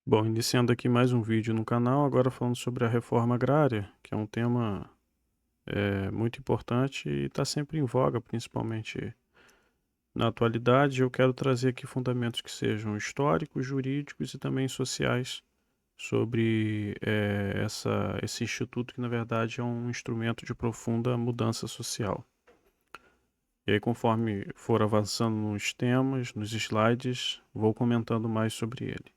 Bom, iniciando aqui mais um vídeo no canal, agora falando sobre a reforma agrária, que é um tema muito importante e está sempre em voga, principalmente na atualidade. Eu quero trazer aqui fundamentos que sejam históricos, jurídicos e também sociais sobre esse instituto que, na verdade, é um instrumento de profunda mudança social. E aí, conforme for avançando nos temas, nos slides, vou comentando mais sobre ele.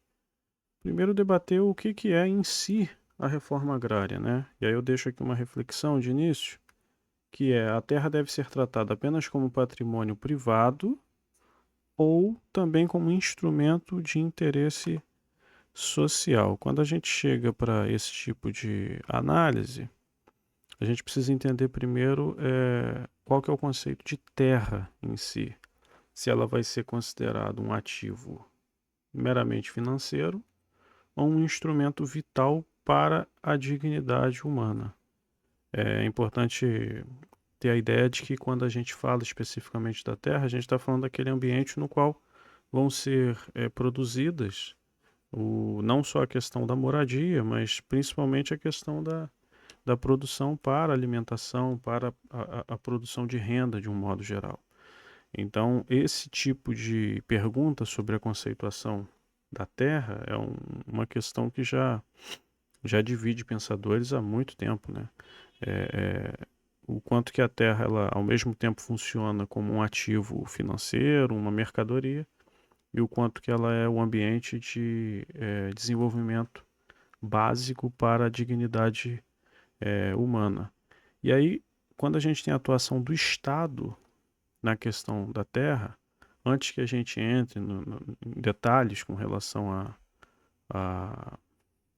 Primeiro debater o que é em si a reforma agrária, né? E aí eu deixo aqui uma reflexão de início, que é: a terra deve ser tratada apenas como patrimônio privado ou também como instrumento de interesse social? Quando a gente chega para esse tipo de análise, a gente precisa entender primeiro qual que é o conceito de terra em si. Se ela vai ser considerada um ativo meramente financeiro ou um instrumento vital para a dignidade humana. É importante ter a ideia de que quando a gente fala especificamente da terra, a gente está falando daquele ambiente no qual vão ser produzidas não só a questão da moradia, mas principalmente a questão da produção para alimentação, para a produção de renda de um modo geral. Então, esse tipo de pergunta sobre a conceituação da terra é uma questão que já divide pensadores há muito tempo, né? O quanto que a terra, ela, ao mesmo tempo, funciona como um ativo financeiro, uma mercadoria, e o quanto que ela é o ambiente de desenvolvimento básico para a dignidade humana. E aí, quando a gente tem a atuação do Estado na questão da terra, antes que a gente entre em detalhes com relação à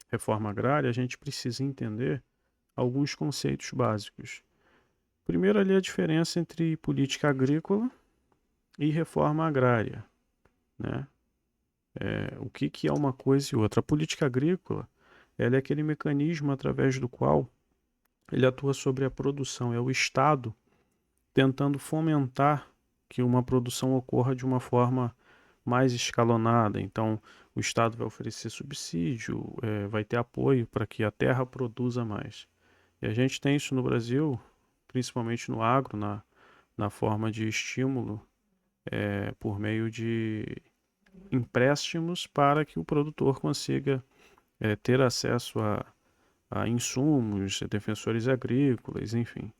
reforma agrária, a gente precisa entender alguns conceitos básicos. Primeiro, ali, a diferença entre política agrícola e reforma agrária, né? O que é uma coisa e outra? A política agrícola, ela é aquele mecanismo através do qual ele atua sobre a produção. É o Estado tentando fomentar que uma produção ocorra de uma forma mais escalonada. Então, o Estado vai oferecer subsídio, vai ter apoio para que a terra produza mais. E a gente tem isso no Brasil, principalmente no agro, na forma de estímulo, por meio de empréstimos para que o produtor consiga ter acesso a insumos, defensores agrícolas, enfim.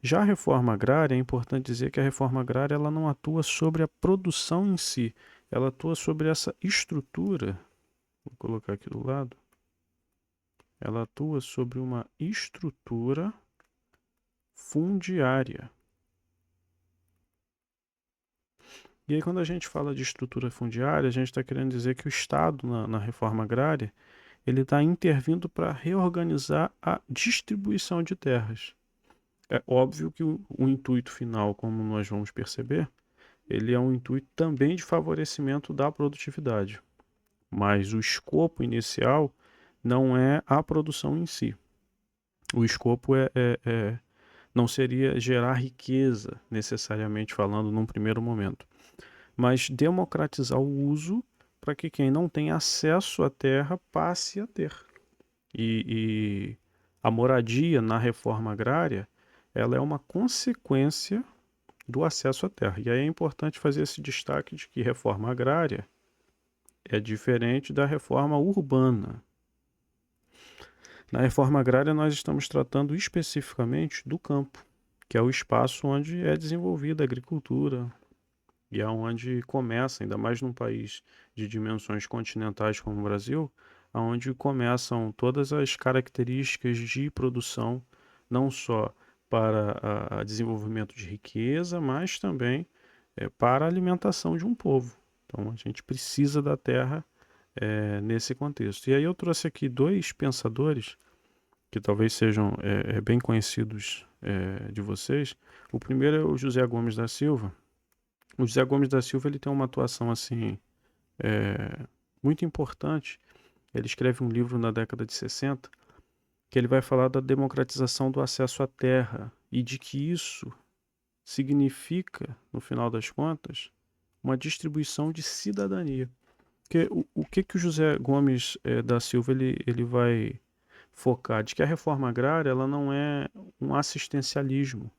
Já a reforma agrária, é importante dizer que a reforma agrária ela não atua sobre a produção em si, ela atua sobre essa estrutura. Vou colocar aqui do lado. Ela atua sobre uma estrutura fundiária. E aí, quando a gente fala de estrutura fundiária, a gente está querendo dizer que o Estado, na reforma agrária, ele está intervindo para reorganizar a distribuição de terras. É óbvio que o intuito final, como nós vamos perceber, ele é um intuito também de favorecimento da produtividade. Mas o escopo inicial não é a produção em si. O escopo não seria gerar riqueza, necessariamente falando, num primeiro momento, mas democratizar o uso para que quem não tem acesso à terra passe a ter. E a moradia na reforma agrária, ela é uma consequência do acesso à terra. E aí é importante fazer esse destaque de que reforma agrária é diferente da reforma urbana. Na reforma agrária, nós estamos tratando especificamente do campo, que é o espaço onde é desenvolvida a agricultura e é onde começa, ainda mais num país de dimensões continentais como o Brasil, onde começam todas as características de produção, não só para desenvolvimento de riqueza, mas também para a alimentação de um povo. Então, a gente precisa da terra nesse contexto. E aí eu trouxe aqui dois pensadores que talvez sejam bem conhecidos de vocês. O primeiro é o José Gomes da Silva. O José Gomes da Silva ele tem uma atuação assim muito importante. Ele escreve um livro na década de 60 que ele vai falar da democratização do acesso à terra e de que isso significa, no final das contas, uma distribuição de cidadania. Porque o que que o José Gomes da Silva ele vai focar? De que a reforma agrária ela não é um assistencialismo.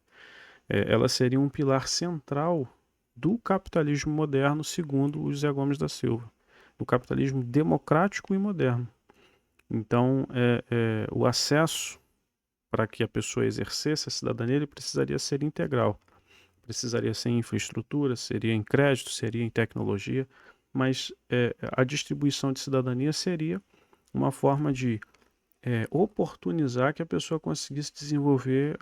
Ela seria um pilar central do capitalismo moderno, segundo o José Gomes da Silva. Do capitalismo democrático e moderno. Então, o acesso para que a pessoa exercesse a cidadania, ele precisaria ser integral. Precisaria ser em infraestrutura, seria em crédito, seria em tecnologia, mas a distribuição de cidadania seria uma forma de oportunizar que a pessoa conseguisse desenvolver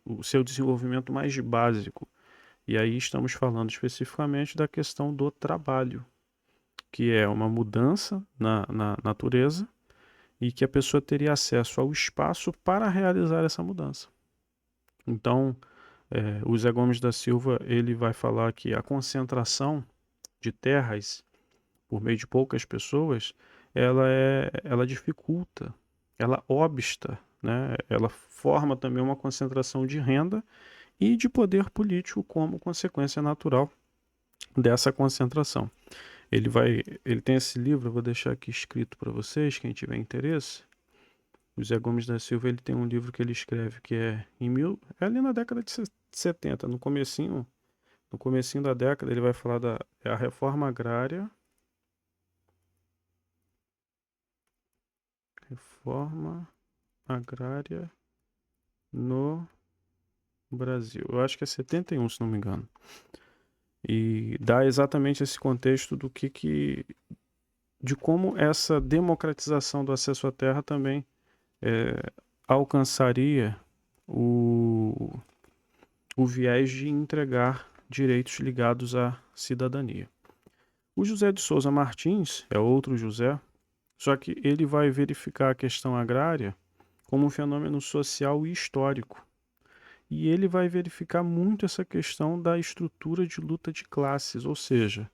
o seu desenvolvimento mais básico. E aí estamos falando especificamente da questão do trabalho, que é uma mudança na natureza e que a pessoa teria acesso ao espaço para realizar essa mudança. Então, o Zé Gomes da Silva ele vai falar que a concentração de terras por meio de poucas pessoas, ela dificulta, ela obsta, né? Ela forma também uma concentração de renda e de poder político como consequência natural dessa concentração. Ele tem esse livro, eu vou deixar aqui escrito para vocês, quem tiver interesse. O Zé Gomes da Silva ele tem um livro que ele escreve que é ali na década de 70, no comecinho da década, ele vai falar a reforma agrária. Reforma agrária no Brasil. Eu acho que é 71, se não me engano. E dá exatamente esse contexto de como essa democratização do acesso à terra também alcançaria o, o viés de entregar direitos ligados à cidadania. O José de Souza Martins é outro José, só que ele vai verificar a questão agrária como um fenômeno social e histórico. E ele vai verificar muito essa questão da estrutura de luta de classes, ou seja,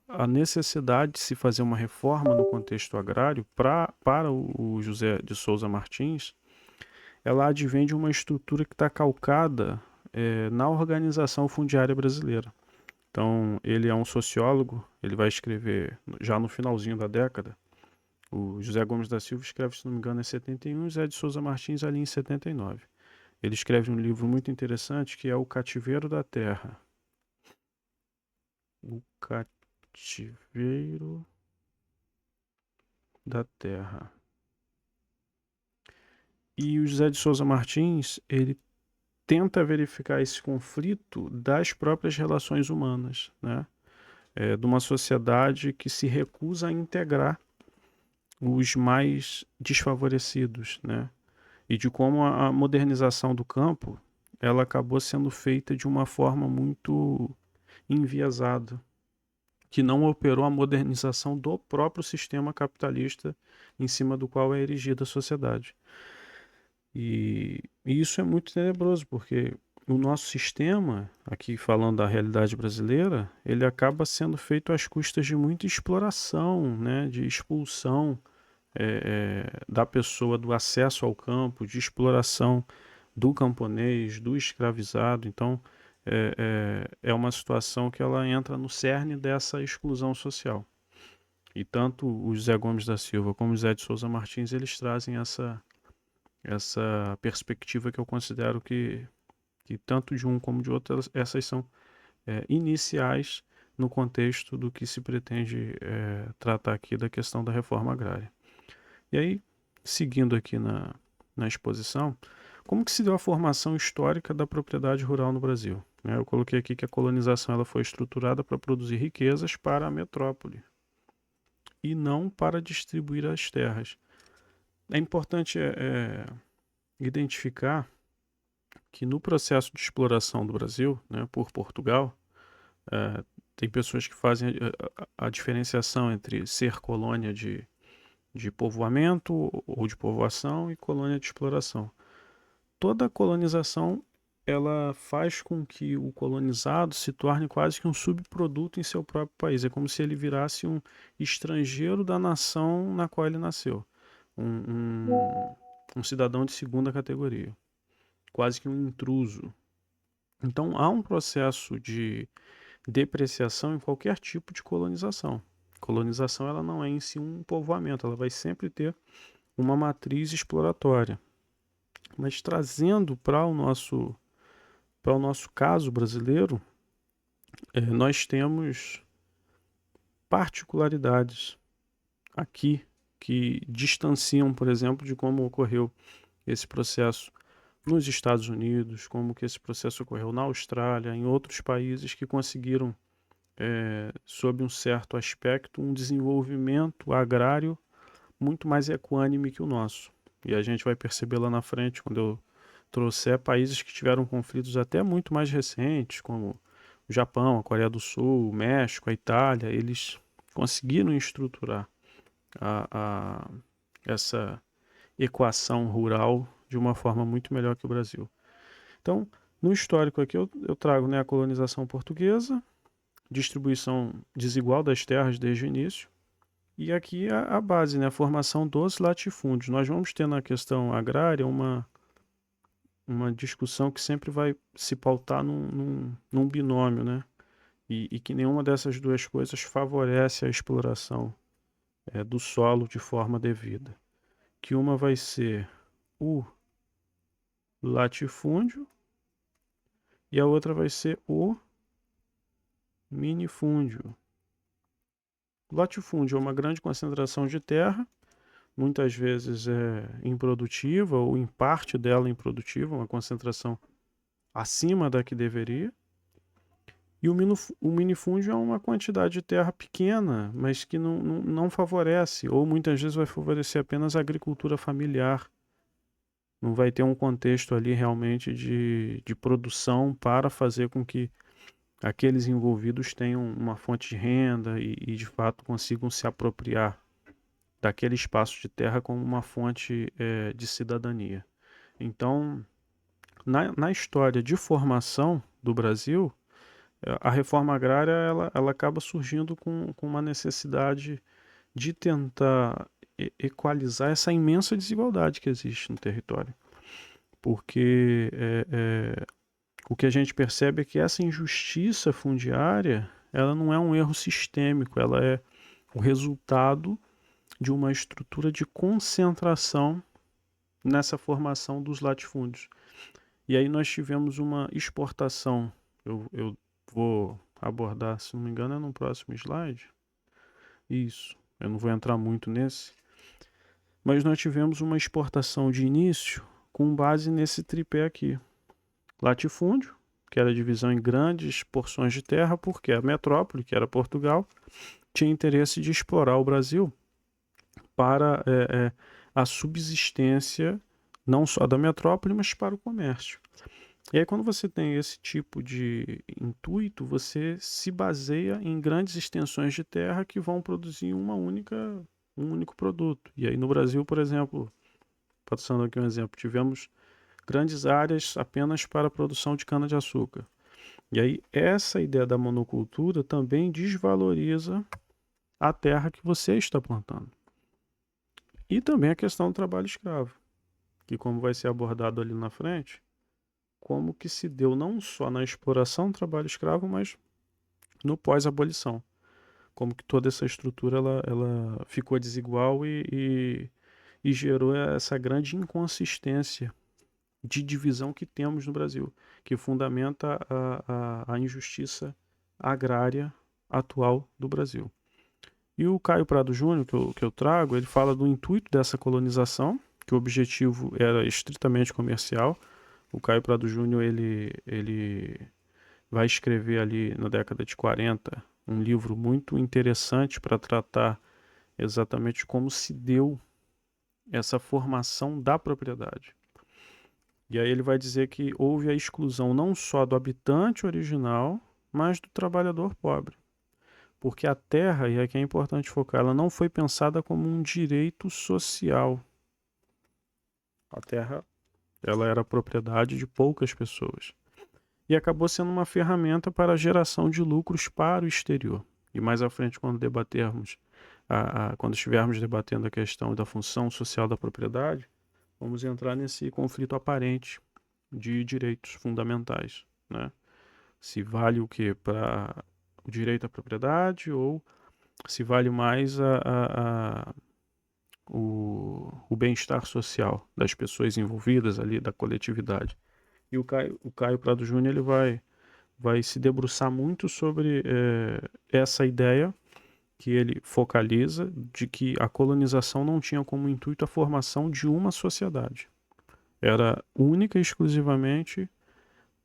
a necessidade de se fazer uma reforma no contexto agrário para o José de Souza Martins, ela advém de uma estrutura que está calcada na organização fundiária brasileira. Então, ele é um sociólogo, ele vai escrever já no finalzinho da década. O José Gomes da Silva escreve, se não me engano, em 71 e José de Souza Martins ali em 79. Ele escreve um livro muito interessante que é O Cativeiro da Terra. O Cativeiro da Terra. E o José de Souza Martins, ele tenta verificar esse conflito das próprias relações humanas, né? De uma sociedade que se recusa a integrar os mais desfavorecidos, né? E de como a modernização do campo ela acabou sendo feita de uma forma muito enviesada, que não operou a modernização do próprio sistema capitalista em cima do qual é erigida a sociedade. E isso é muito tenebroso, porque o nosso sistema, aqui falando da realidade brasileira, ele acaba sendo feito às custas de muita exploração, né, de expulsão da pessoa do acesso ao campo, de exploração do camponês, do escravizado. Então, é uma situação que ela entra no cerne dessa exclusão social. E tanto o José Gomes da Silva como o José de Souza Martins, eles trazem essa perspectiva que eu considero que tanto de um como de outro, essas são iniciais no contexto do que se pretende tratar aqui da questão da reforma agrária. E aí, seguindo aqui na exposição, como que se deu a formação histórica da propriedade rural no Brasil? Eu coloquei aqui que a colonização ela foi estruturada para produzir riquezas para a metrópole e não para distribuir as terras. É importante identificar que no processo de exploração do Brasil, né, por Portugal, tem pessoas que fazem a diferenciação entre ser colônia de povoamento ou de povoação e colônia de exploração. Toda colonização ela faz com que o colonizado se torne quase que um subproduto em seu próprio país. É como se ele virasse um estrangeiro da nação na qual ele nasceu. Um cidadão de segunda categoria. Quase que um intruso. Então há um processo de depreciação em qualquer tipo de colonização. Colonização ela não é em si um povoamento, ela vai sempre ter uma matriz exploratória. Mas trazendo para o nosso caso brasileiro, nós temos particularidades aqui que distanciam, por exemplo, de como ocorreu esse processo nos Estados Unidos, como que esse processo ocorreu na Austrália, em outros países que conseguiram, sob um certo aspecto, um desenvolvimento agrário muito mais equânime que o nosso. E a gente vai perceber lá na frente, quando eu trouxer países que tiveram conflitos até muito mais recentes, como o Japão, a Coreia do Sul, o México, a Itália, eles conseguiram estruturar essa equação rural de uma forma muito melhor que o Brasil. Então, no histórico aqui eu trago, né, a colonização portuguesa, distribuição desigual das terras desde o início, e aqui a base, né, a formação dos latifúndios. Nós vamos ter na questão agrária uma discussão que sempre vai se pautar num binômio, né? E que nenhuma dessas duas coisas favorece a exploração do solo de forma devida. Que uma vai ser o latifúndio e a outra vai ser o minifúndio. O latifúndio é uma grande concentração de terra, muitas vezes é improdutiva ou em parte dela improdutiva, uma concentração acima da que deveria. E o minifúndio é uma quantidade de terra pequena, mas que não favorece, ou muitas vezes vai favorecer apenas a agricultura familiar. Não vai ter um contexto ali realmente de produção para fazer com que aqueles envolvidos tenham uma fonte de renda e de fato consigam se apropriar daquele espaço de terra como uma fonte de cidadania. Então, na história de formação do Brasil, a reforma agrária ela acaba surgindo com uma necessidade de tentar equalizar essa imensa desigualdade que existe no território. Porque o que a gente percebe é que essa injustiça fundiária ela não é um erro sistêmico, ela é o resultado de uma estrutura de concentração nessa formação dos latifúndios. E aí nós tivemos uma exportação, eu vou abordar, se não me engano, é no próximo slide. Isso, eu não vou entrar muito nesse. Mas nós tivemos uma exportação de início com base nesse tripé aqui. Latifúndio, que era a divisão em grandes porções de terra, porque a metrópole, que era Portugal, tinha interesse de explorar o Brasil para a subsistência não só da metrópole, mas para o comércio. E aí, quando você tem esse tipo de intuito, você se baseia em grandes extensões de terra que vão produzir um único produto. E aí, no Brasil, por exemplo, passando aqui um exemplo, tivemos grandes áreas apenas para a produção de cana-de-açúcar. E aí, essa ideia da monocultura também desvaloriza a terra que você está plantando. E também a questão do trabalho escravo, que, como vai ser abordado ali na frente, como que se deu não só na exploração do trabalho escravo, mas no pós-abolição. Como que toda essa estrutura ela ficou desigual e gerou essa grande inconsistência de divisão que temos no Brasil, que fundamenta a injustiça agrária atual do Brasil. E o Caio Prado Júnior, que eu trago, ele fala do intuito dessa colonização, que o objetivo era estritamente comercial. O Caio Prado Júnior ele vai escrever ali na década de 40 um livro muito interessante para tratar exatamente como se deu essa formação da propriedade. E aí ele vai dizer que houve a exclusão não só do habitante original, mas do trabalhador pobre. Porque a terra, e aqui é importante focar, ela não foi pensada como um direito social. A terra, ela era propriedade de poucas pessoas. E acabou sendo uma ferramenta para a geração de lucros para o exterior. E mais à frente, quando debatermos, quando estivermos debatendo a questão da função social da propriedade, vamos entrar nesse conflito aparente de direitos fundamentais, né? Se vale o quê? Para o direito à propriedade ou se vale mais o bem-estar social das pessoas envolvidas ali, da coletividade. E o Caio Prado Júnior ele vai se debruçar muito sobre essa ideia que ele focaliza de que a colonização não tinha como intuito a formação de uma sociedade. Era única e exclusivamente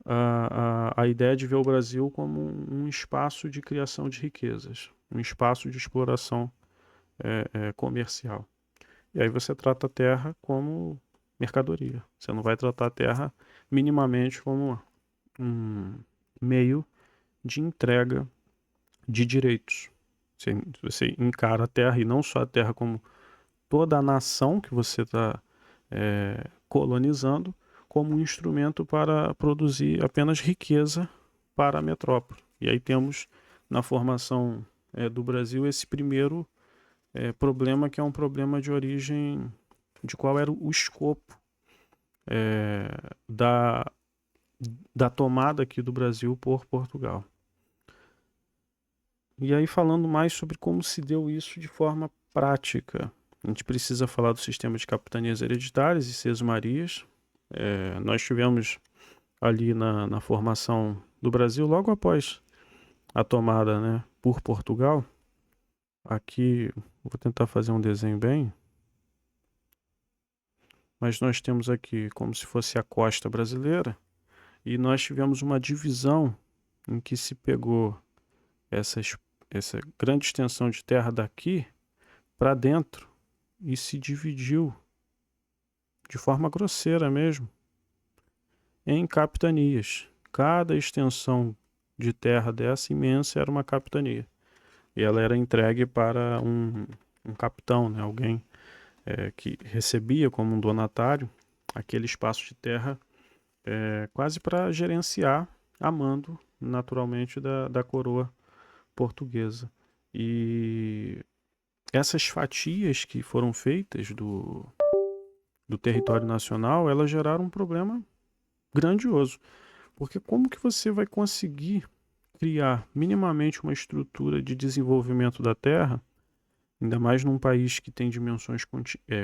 a ideia de ver o Brasil como um espaço de criação de riquezas, um espaço de exploração comercial. E aí você trata a terra como mercadoria. Você não vai tratar a terra minimamente como um meio de entrega de direitos. Você encara a terra, e não só a terra, como toda a nação que você está colonizando, como um instrumento para produzir apenas riqueza para a metrópole. E aí temos na formação do Brasil esse primeiro problema, que é um problema de origem de qual era o escopo da tomada aqui do Brasil por Portugal. E aí, falando mais sobre como se deu isso de forma prática, a gente precisa falar do sistema de capitanias hereditárias e sesmarias. Nós tivemos ali na formação do Brasil, logo após a tomada, né, por Portugal. Aqui, vou tentar fazer um desenho bem. Mas nós temos aqui como se fosse a costa brasileira, e nós tivemos uma divisão em que se pegou essa grande extensão de terra daqui para dentro e se dividiu de forma grosseira mesmo em capitanias. Cada extensão de terra dessa imensa era uma capitania, e ela era entregue para um capitão, né? Alguém que recebia como um donatário aquele espaço de terra quase para gerenciar a mando, naturalmente, da coroa portuguesa. E essas fatias que foram feitas do território nacional, elas geraram um problema grandioso. Porque como que você vai conseguir criar minimamente uma estrutura de desenvolvimento da terra, ainda mais num país que tem dimensões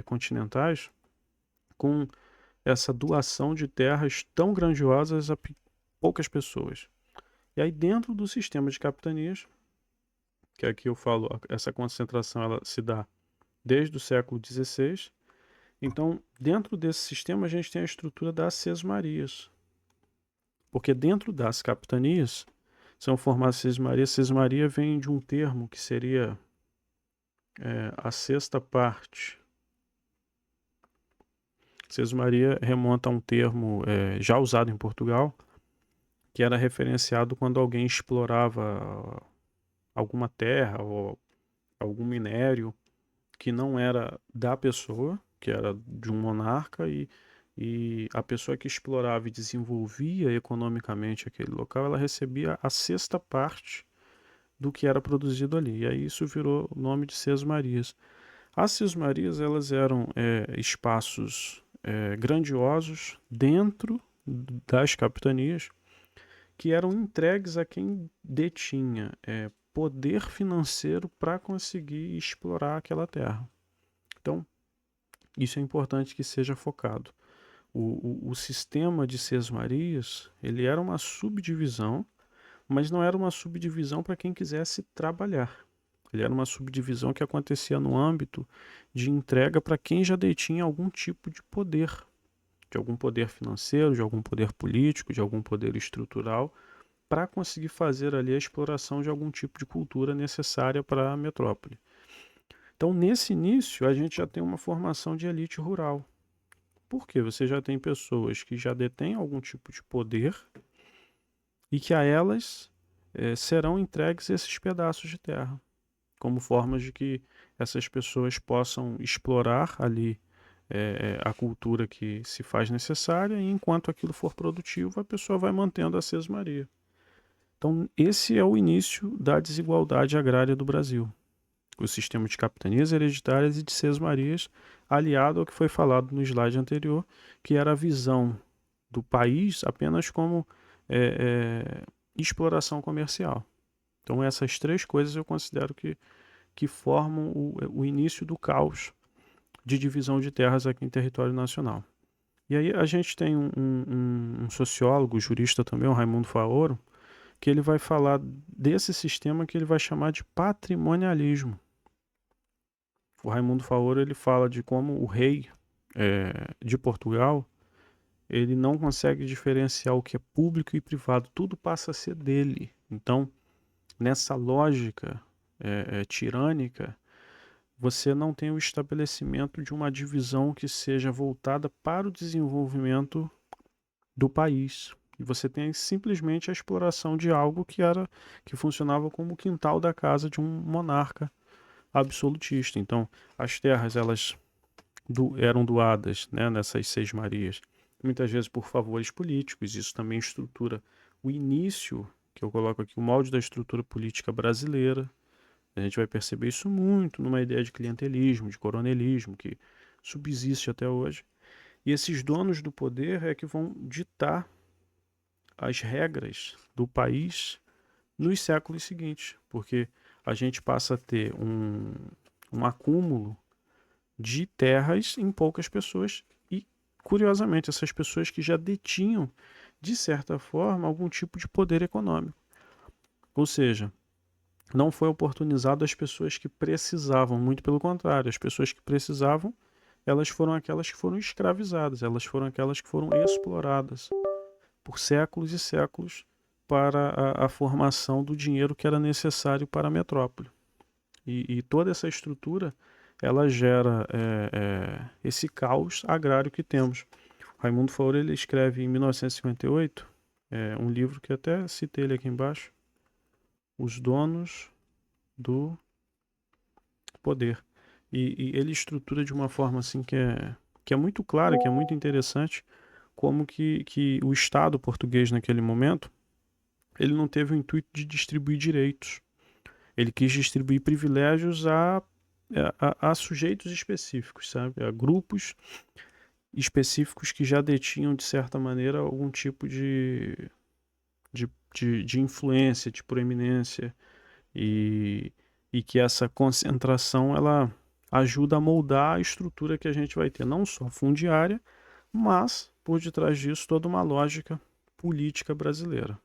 continentais, com essa doação de terras tão grandiosas a poucas pessoas? E aí, dentro do sistema de capitanias, que aqui eu falo, essa concentração ela se dá desde o século XVI. Então, dentro desse sistema, a gente tem a estrutura das sesmarias. Porque dentro das capitanias são formadas sesmarias. Sesmaria vem de um termo que seria a sexta parte. Sesmaria remonta a um termo já usado em Portugal, que era referenciado quando alguém explorava alguma terra ou algum minério que não era da pessoa, que era de um monarca, e a pessoa que explorava e desenvolvia economicamente aquele local, ela recebia a sexta parte do que era produzido ali. E aí isso virou o nome de sesmarias. As sesmarias, elas eram espaços grandiosos dentro das capitanias, que eram entregues a quem detinha poder financeiro para conseguir explorar aquela terra. Então, isso é importante que seja focado. O sistema de sesmarias, ele era uma subdivisão, mas não era uma subdivisão para quem quisesse trabalhar. Ele era uma subdivisão que acontecia no âmbito de entrega para quem já detinha algum tipo de algum poder financeiro, de algum poder político, de algum poder estrutural, para conseguir fazer ali a exploração de algum tipo de cultura necessária para a metrópole. Então, nesse início, a gente já tem uma formação de elite rural. Por quê? Você já tem pessoas que já detêm algum tipo de poder e que a elas serão entregues esses pedaços de terra, como formas de que essas pessoas possam explorar ali a cultura que se faz necessária, e enquanto aquilo for produtivo, a pessoa vai mantendo a sesmaria. Então, esse é o início da desigualdade agrária do Brasil. O sistema de capitanias hereditárias e de sesmarias, aliado ao que foi falado no slide anterior, que era a visão do país apenas como e exploração comercial. Então essas três coisas eu considero que formam o início do caos de divisão de terras aqui em território nacional. E aí a gente tem um sociólogo, jurista também, o Raimundo Faoro, que ele vai falar desse sistema que ele vai chamar de patrimonialismo. O Raimundo Faoro ele fala de como o rei de Portugal ele não consegue diferenciar o que é público e privado, tudo passa a ser dele. Então, nessa lógica tirânica, você não tem o estabelecimento de uma divisão que seja voltada para o desenvolvimento do país. E você tem simplesmente a exploração de algo que funcionava como o quintal da casa de um monarca absolutista. Então, as terras elas eram doadas, né, nessas seis marias, muitas vezes por favores políticos. Isso também estrutura o início, que eu coloco aqui, o molde da estrutura política brasileira. A gente vai perceber isso muito numa ideia de clientelismo, de coronelismo, que subsiste até hoje. E esses donos do poder é que vão ditar as regras do país nos séculos seguintes, porque a gente passa a ter um acúmulo de terras em poucas pessoas e, curiosamente, essas pessoas que já detinham, de certa forma, algum tipo de poder econômico. Ou seja, não foi oportunizado às pessoas que precisavam, muito pelo contrário, as pessoas que precisavam, elas foram aquelas que foram escravizadas, elas foram aquelas que foram exploradas por séculos e séculos para a formação do dinheiro que era necessário para a metrópole. E toda essa estrutura ela gera esse caos agrário que temos. Raimundo Faoro ele escreve em 1958 um livro que até citei ele aqui embaixo, Os Donos do Poder. E ele estrutura de uma forma assim que é muito clara, que é muito interessante, como que o Estado português naquele momento ele não teve o intuito de distribuir direitos. Ele quis distribuir privilégios a sujeitos específicos, sabe? A grupos específicos que já detinham, de certa maneira, algum tipo de influência, de proeminência, e, e que essa concentração ela ajuda a moldar a estrutura que a gente vai ter, não só fundiária, mas, por detrás disso, toda uma lógica política brasileira.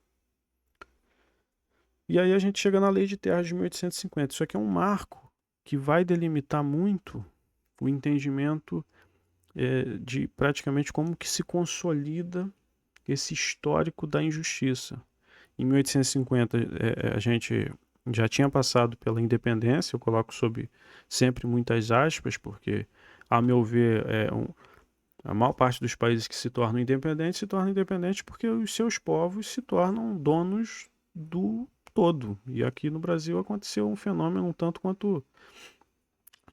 E aí a gente chega na Lei de Terras de 1850. Isso aqui é um marco que vai delimitar muito o entendimento de praticamente como que se consolida esse histórico da injustiça. Em 1850 a gente já tinha passado pela independência, eu coloco sob sempre muitas aspas, porque, a meu ver, a maior parte dos países que se tornam independentes porque os seus povos se tornam donos do todo. E aqui no Brasil aconteceu um fenômeno um tanto quanto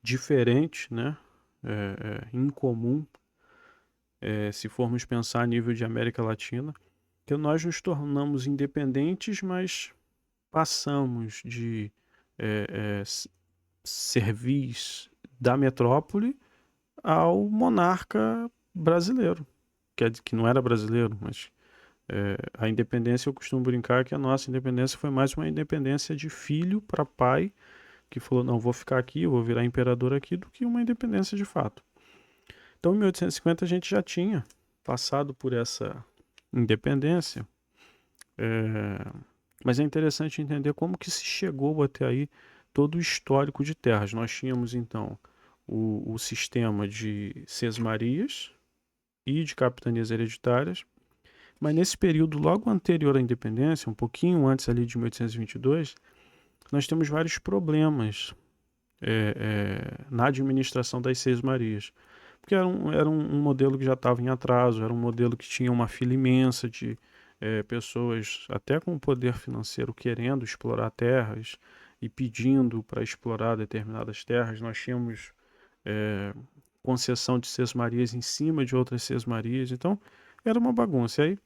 diferente, né? Incomum, se formos pensar a nível de América Latina, que nós nos tornamos independentes, mas passamos de servis da metrópole ao monarca brasileiro, que não era brasileiro, mas a independência, eu costumo brincar que a nossa independência foi mais uma independência de filho para pai, que falou, não, vou ficar aqui, vou virar imperador aqui, do que uma independência de fato. Então, em 1850, a gente já tinha passado por essa independência, mas é interessante entender como que se chegou até aí todo o histórico de terras. Nós tínhamos, então, o sistema de sesmarias e de capitanias hereditárias, mas nesse período logo anterior à independência, um pouquinho antes ali de 1822, nós temos vários problemas na administração das sesmarias. Porque era um modelo que já estava em atraso, era um modelo que tinha uma fila imensa de pessoas até com poder financeiro querendo explorar terras e pedindo para explorar determinadas terras. Nós tínhamos concessão de sesmarias em cima de outras sesmarias, então era uma bagunça. E aí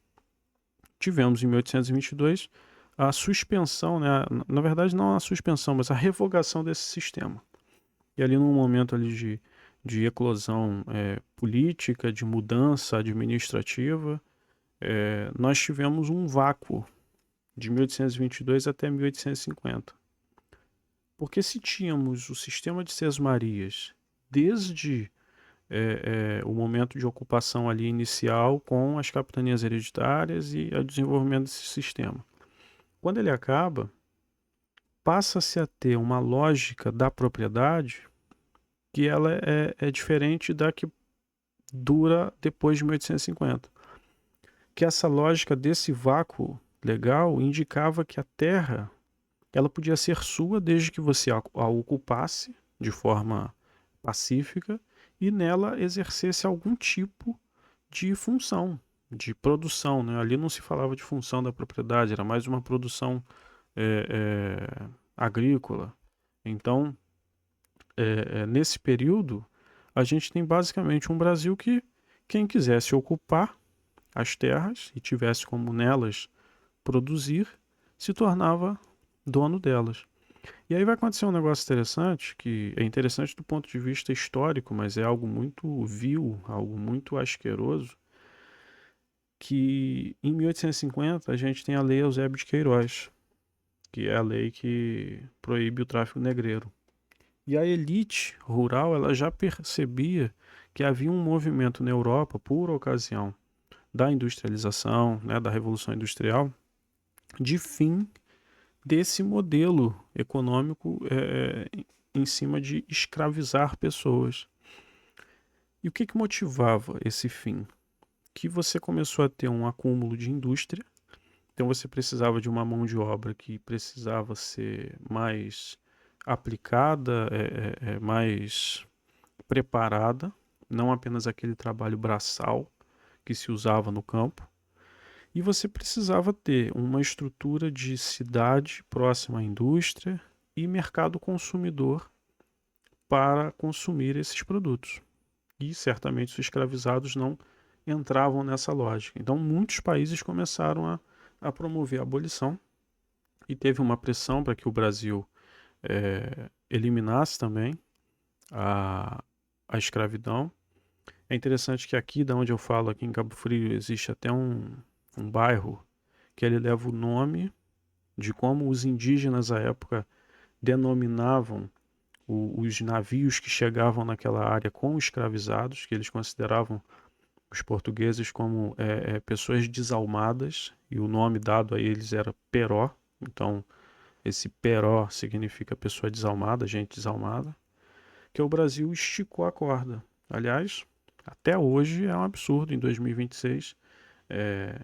tivemos em 1822 a suspensão, né? Na verdade não a suspensão, mas a revogação desse sistema. E ali num momento ali de eclosão política, de mudança administrativa, nós tivemos um vácuo de 1822 até 1850. Porque se tínhamos o sistema de sesmarias desde o momento de ocupação ali inicial com as capitanias hereditárias e o desenvolvimento desse sistema. Quando ele acaba, passa-se a ter uma lógica da propriedade que ela é diferente da que dura depois de 1850. Que essa lógica desse vácuo legal indicava que a terra ela podia ser sua desde que você a ocupasse de forma pacífica e nela exercesse algum tipo de função, de produção, né? Ali não se falava de função da propriedade, era mais uma produção agrícola. Então, nesse período, a gente tem basicamente um Brasil que quem quisesse ocupar as terras e tivesse como nelas produzir, se tornava dono delas. E aí vai acontecer um negócio interessante, que é interessante do ponto de vista histórico, mas é algo muito vil, algo muito asqueroso, que em 1850 a gente tem a Lei Eusébio de Queiroz, que é a lei que proíbe o tráfico negreiro. E a elite rural ela já percebia que havia um movimento na Europa, por ocasião da industrialização, né, da Revolução Industrial, de fim desse modelo econômico em cima de escravizar pessoas. E o que motivava esse fim? Que você começou a ter um acúmulo de indústria, então você precisava de uma mão de obra que precisava ser mais aplicada, mais preparada, não apenas aquele trabalho braçal que se usava no campo. E você precisava ter uma estrutura de cidade próxima à indústria e mercado consumidor para consumir esses produtos. E certamente os escravizados não entravam nessa lógica. Então muitos países começaram a promover a abolição e teve uma pressão para que o Brasil eliminasse também a escravidão. É interessante que aqui, da onde eu falo, aqui em Cabo Frio, existe até um bairro que ele leva o nome de como os indígenas à época denominavam os navios que chegavam naquela área com escravizados, que eles consideravam os portugueses como pessoas desalmadas, e o nome dado a eles era Peró. Então esse Peró significa pessoa desalmada, gente desalmada, que o Brasil esticou a corda. Aliás, até hoje é um absurdo, em 2026,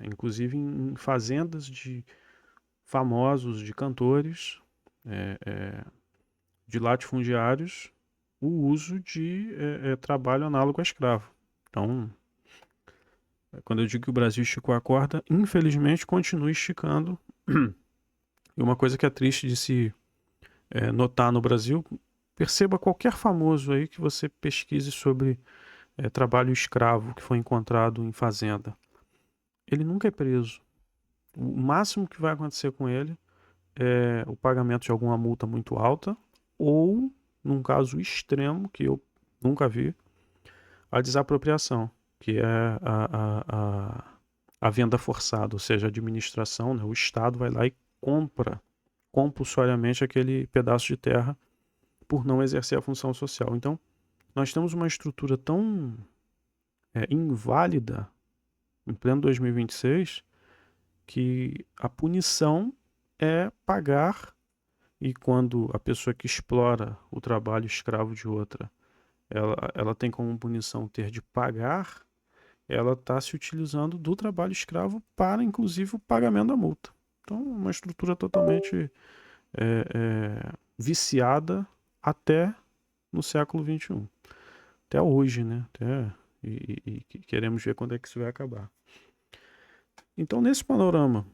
inclusive em fazendas de famosos, de cantores, de latifundiários, o uso de trabalho análogo a escravo. Então, quando eu digo que o Brasil esticou a corda, infelizmente continua esticando. E uma coisa que é triste de se notar no Brasil, perceba qualquer famoso aí que você pesquise sobre trabalho escravo que foi encontrado em fazenda. Ele nunca é preso. O máximo que vai acontecer com ele é o pagamento de alguma multa muito alta ou, num caso extremo, que eu nunca vi, a desapropriação, que é a venda forçada, ou seja, a administração, né, o Estado vai lá e compra compulsoriamente aquele pedaço de terra por não exercer a função social. Então, nós temos uma estrutura tão inválida em pleno 2026 que a punição é pagar, e quando a pessoa que explora o trabalho escravo de outra, ela tem como punição ter de pagar, ela está se utilizando do trabalho escravo para, inclusive, o pagamento da multa. Então, uma estrutura totalmente viciada até no século XXI. Até hoje, né? E queremos ver quando é que isso vai acabar. Então, nesse panorama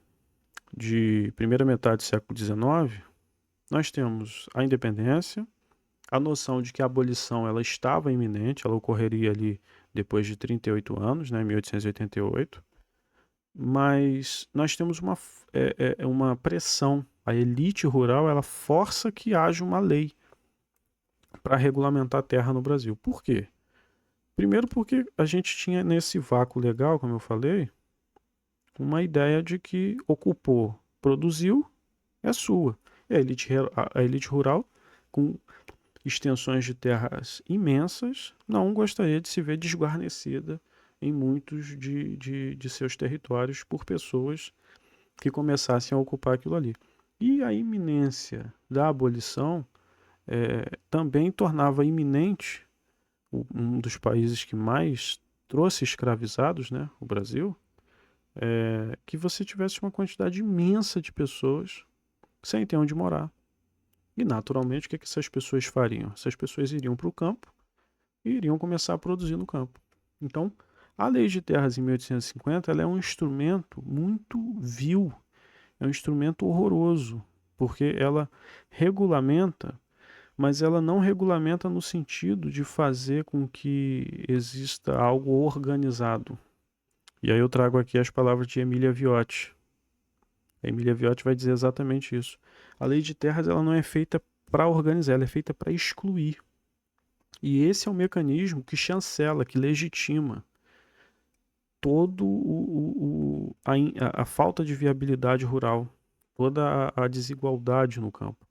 de primeira metade do século XIX, nós temos a independência, a noção de que a abolição ela estava iminente, ela ocorreria ali depois de 38 anos, né, 1888, mas nós temos uma pressão. A elite rural ela força que haja uma lei para regulamentar a terra no Brasil. Por quê? Primeiro porque a gente tinha nesse vácuo legal, como eu falei, uma ideia de que ocupou produziu, é sua. E a elite rural, com extensões de terras imensas, não gostaria de se ver desguarnecida em muitos de seus territórios por pessoas que começassem a ocupar aquilo ali. E a iminência da abolição também tornava iminente um dos países que mais trouxe escravizados, né, o Brasil, que você tivesse uma quantidade imensa de pessoas sem ter onde morar. E, naturalmente, o que essas pessoas fariam? Essas pessoas iriam para o campo e iriam começar a produzir no campo. Então, a Lei de Terras em 1850 ela é um instrumento muito vil, é um instrumento horroroso, porque ela regulamenta, mas ela não regulamenta no sentido de fazer com que exista algo organizado. E aí eu trago aqui as palavras de Emília Viotti. A Emília Viotti vai dizer exatamente isso. A lei de terras ela não é feita para organizar, ela é feita para excluir. E esse é o mecanismo que chancela, que legitima todo a falta de viabilidade rural, toda a desigualdade no campo.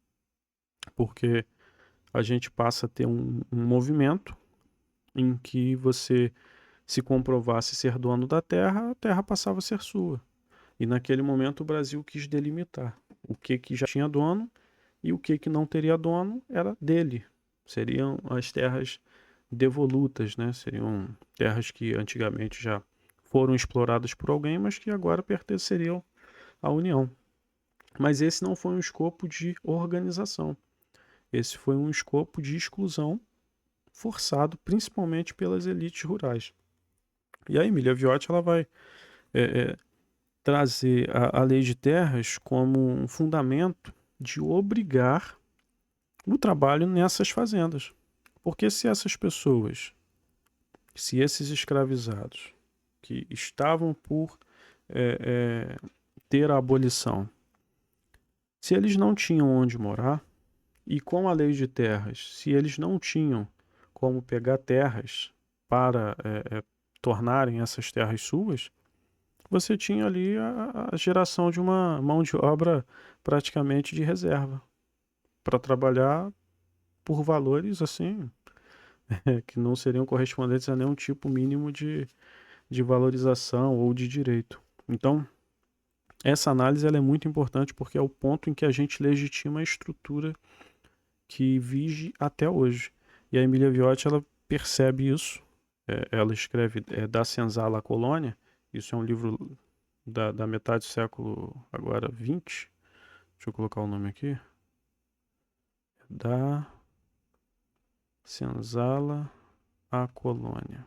Porque a gente passa a ter um movimento em que você se comprovasse ser dono da terra, a terra passava a ser sua. E naquele momento o Brasil quis delimitar o que já tinha dono e o que não teria dono era dele. Seriam as terras devolutas, né? Seriam terras que antigamente já foram exploradas por alguém, mas que agora pertenceriam à União. Mas esse não foi um escopo de organização. Esse foi um escopo de exclusão forçado principalmente pelas elites rurais. E a Emília Viotti ela vai trazer a lei de terras como um fundamento de obrigar o trabalho nessas fazendas. Porque se essas pessoas, se esses escravizados que estavam por ter a abolição, se eles não tinham onde morar, e com a lei de terras, se eles não tinham como pegar terras para tornarem essas terras suas, você tinha ali a geração de uma mão de obra praticamente de reserva para trabalhar por valores assim que não seriam correspondentes a nenhum tipo mínimo de valorização ou de direito. Então, essa análise ela é muito importante porque é o ponto em que a gente legitima a estrutura que vige até hoje. E a Emília Viotti ela percebe isso. Ela escreve Da Senzala à Colônia. Isso é um livro da metade do século agora 20. Deixa eu colocar o nome aqui. Da Senzala à Colônia.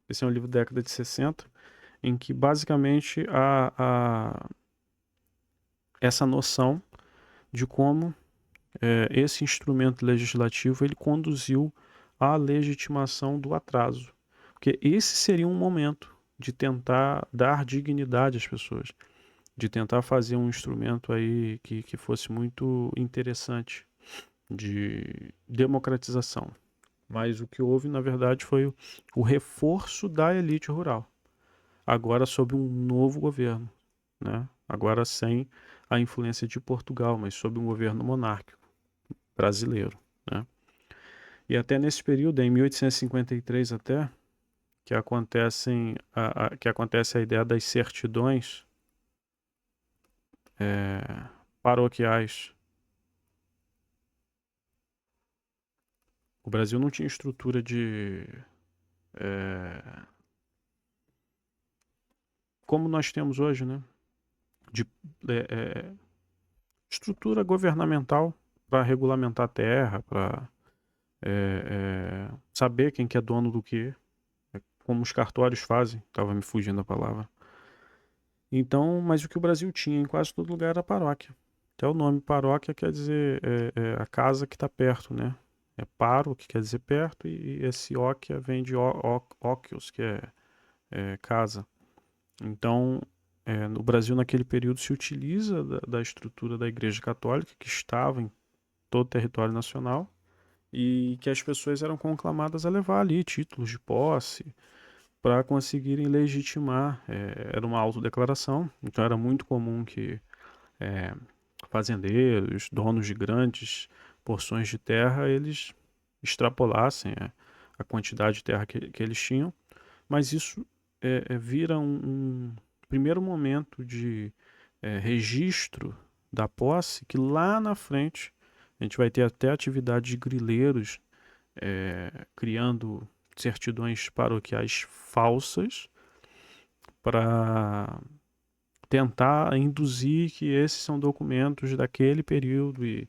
Esse é um livro da década de 60, em que basicamente essa noção de como esse instrumento legislativo ele conduziu à legitimação do atraso. Porque esse seria um momento de tentar dar dignidade às pessoas, de tentar fazer um instrumento aí que fosse muito interessante de democratização. Mas o que houve, na verdade, foi o reforço da elite rural. Agora sob um novo governo, né? Agora sem a influência de Portugal, mas sob um governo monárquico brasileiro, né? E até nesse período, em 1853 até, que acontece a ideia das certidões paroquiais. O Brasil não tinha estrutura de como nós temos hoje, né? De estrutura governamental para regulamentar a terra, para saber quem que é dono do que, como os cartórios fazem, estava me fugindo a palavra. Então, mas o que o Brasil tinha em quase todo lugar era paróquia. Até o nome paróquia quer dizer a casa que está perto, né? É paro, que quer dizer perto, e esse óquia vem de óquios, que é casa. Então, no Brasil, naquele período, se utiliza da estrutura da Igreja Católica, que estava em todo o território nacional, e que as pessoas eram conclamadas a levar ali títulos de posse para conseguirem legitimar. Era uma autodeclaração, então era muito comum que fazendeiros, donos de grandes porções de terra, eles extrapolassem a quantidade de terra que eles tinham, mas isso vira um primeiro momento de registro da posse, que lá na frente a gente vai ter até atividade de grileiros criando certidões paroquiais falsas para tentar induzir que esses são documentos daquele período e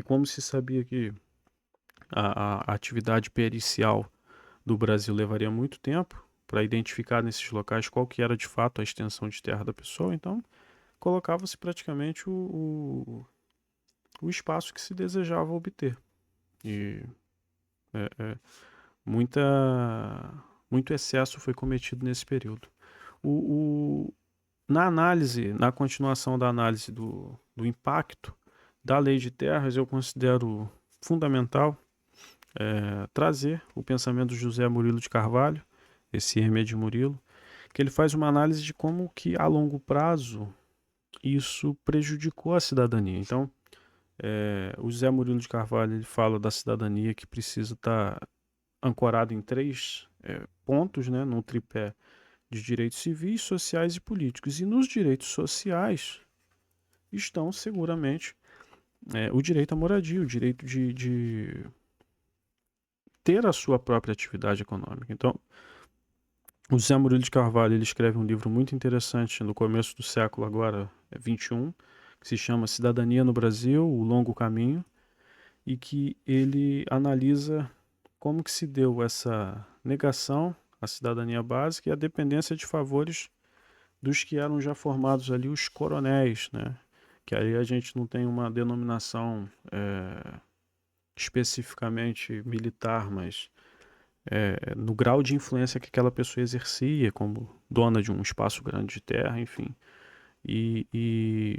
como se sabia que a atividade pericial do Brasil levaria muito tempo para identificar nesses locais qual que era de fato a extensão de terra da pessoa, então colocava-se praticamente o espaço que se desejava obter. E é, é, muita, muito excesso foi cometido nesse período. Na análise, na continuação da análise do impacto da lei de terras, eu considero fundamental trazer o pensamento do José Murilo de Carvalho, esse M de Murilo, que ele faz uma análise de como que a longo prazo isso prejudicou a cidadania. Então, o José Murilo de Carvalho ele fala da cidadania que precisa estar ancorado em três pontos, né, num tripé de direitos civis, sociais e políticos. E nos direitos sociais estão seguramente o direito à moradia, o direito de ter a sua própria atividade econômica. Então, o José Murilo de Carvalho ele escreve um livro muito interessante no começo do século agora, 21, que se chama Cidadania no Brasil, o Longo Caminho, e que ele analisa como que se deu essa negação à cidadania básica e à dependência de favores dos que eram já formados ali, os coronéis, né? Que aí a gente não tem uma denominação especificamente militar, mas no grau de influência que aquela pessoa exercia, como dona de um espaço grande de terra, enfim. E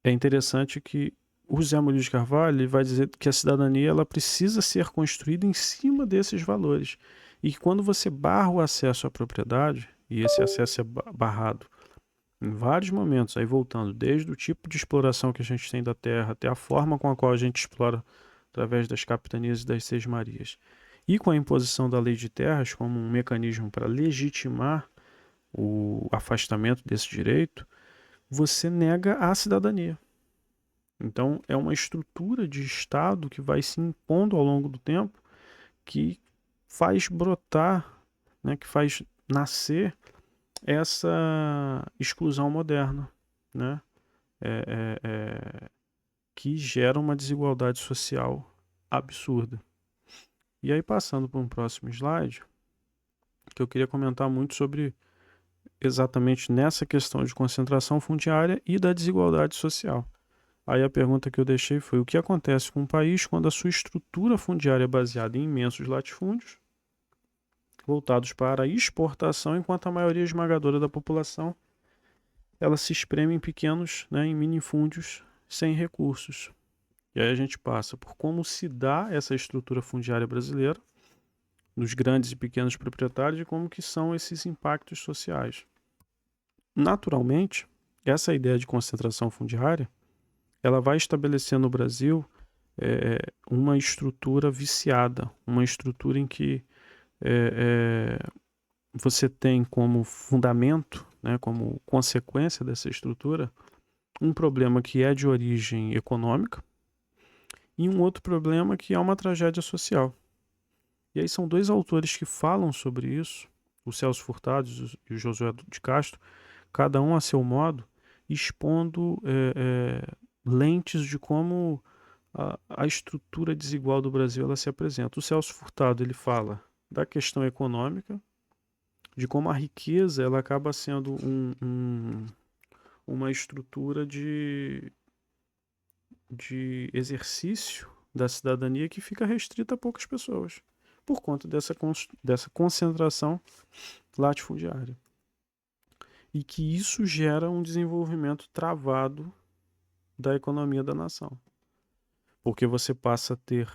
é interessante que o José Murilo de Carvalho ele vai dizer que a cidadania ela precisa ser construída em cima desses valores. E que quando você barra o acesso à propriedade, e esse acesso é barrado em vários momentos, aí voltando, desde o tipo de exploração que a gente tem da terra, até a forma com a qual a gente explora através das capitanias e das sesmarias, e com a imposição da lei de terras como um mecanismo para legitimar o afastamento desse direito, você nega a cidadania. Então, é uma estrutura de Estado que vai se impondo ao longo do tempo, que faz brotar, né, que faz nascer essa exclusão moderna, né, que gera uma desigualdade social absurda. E aí, passando para um próximo slide, que eu queria comentar muito sobre exatamente nessa questão de concentração fundiária e da desigualdade social. Aí a pergunta que eu deixei foi: o que acontece com um país quando a sua estrutura fundiária é baseada em imensos latifúndios, voltados para a exportação, enquanto a maioria esmagadora da população ela se espreme em pequenos, né, em minifúndios sem recursos. E aí a gente passa por como se dá essa estrutura fundiária brasileira, nos grandes e pequenos proprietários, e como que são esses impactos sociais. Naturalmente, essa ideia de concentração fundiária ela vai estabelecer no Brasil uma estrutura viciada, uma estrutura em que você tem como fundamento, né, como consequência dessa estrutura, um problema que é de origem econômica e um outro problema que é uma tragédia social. E aí são dois autores que falam sobre isso, o Celso Furtado e o Josué de Castro, cada um a seu modo, expondo lentes de como a estrutura desigual do Brasil ela se apresenta. O Celso Furtado ele fala da questão econômica, de como a riqueza ela acaba sendo uma estrutura de exercício da cidadania que fica restrita a poucas pessoas, por conta dessa concentração latifundiária. E que isso gera um desenvolvimento travado da economia da nação. Porque você passa a ter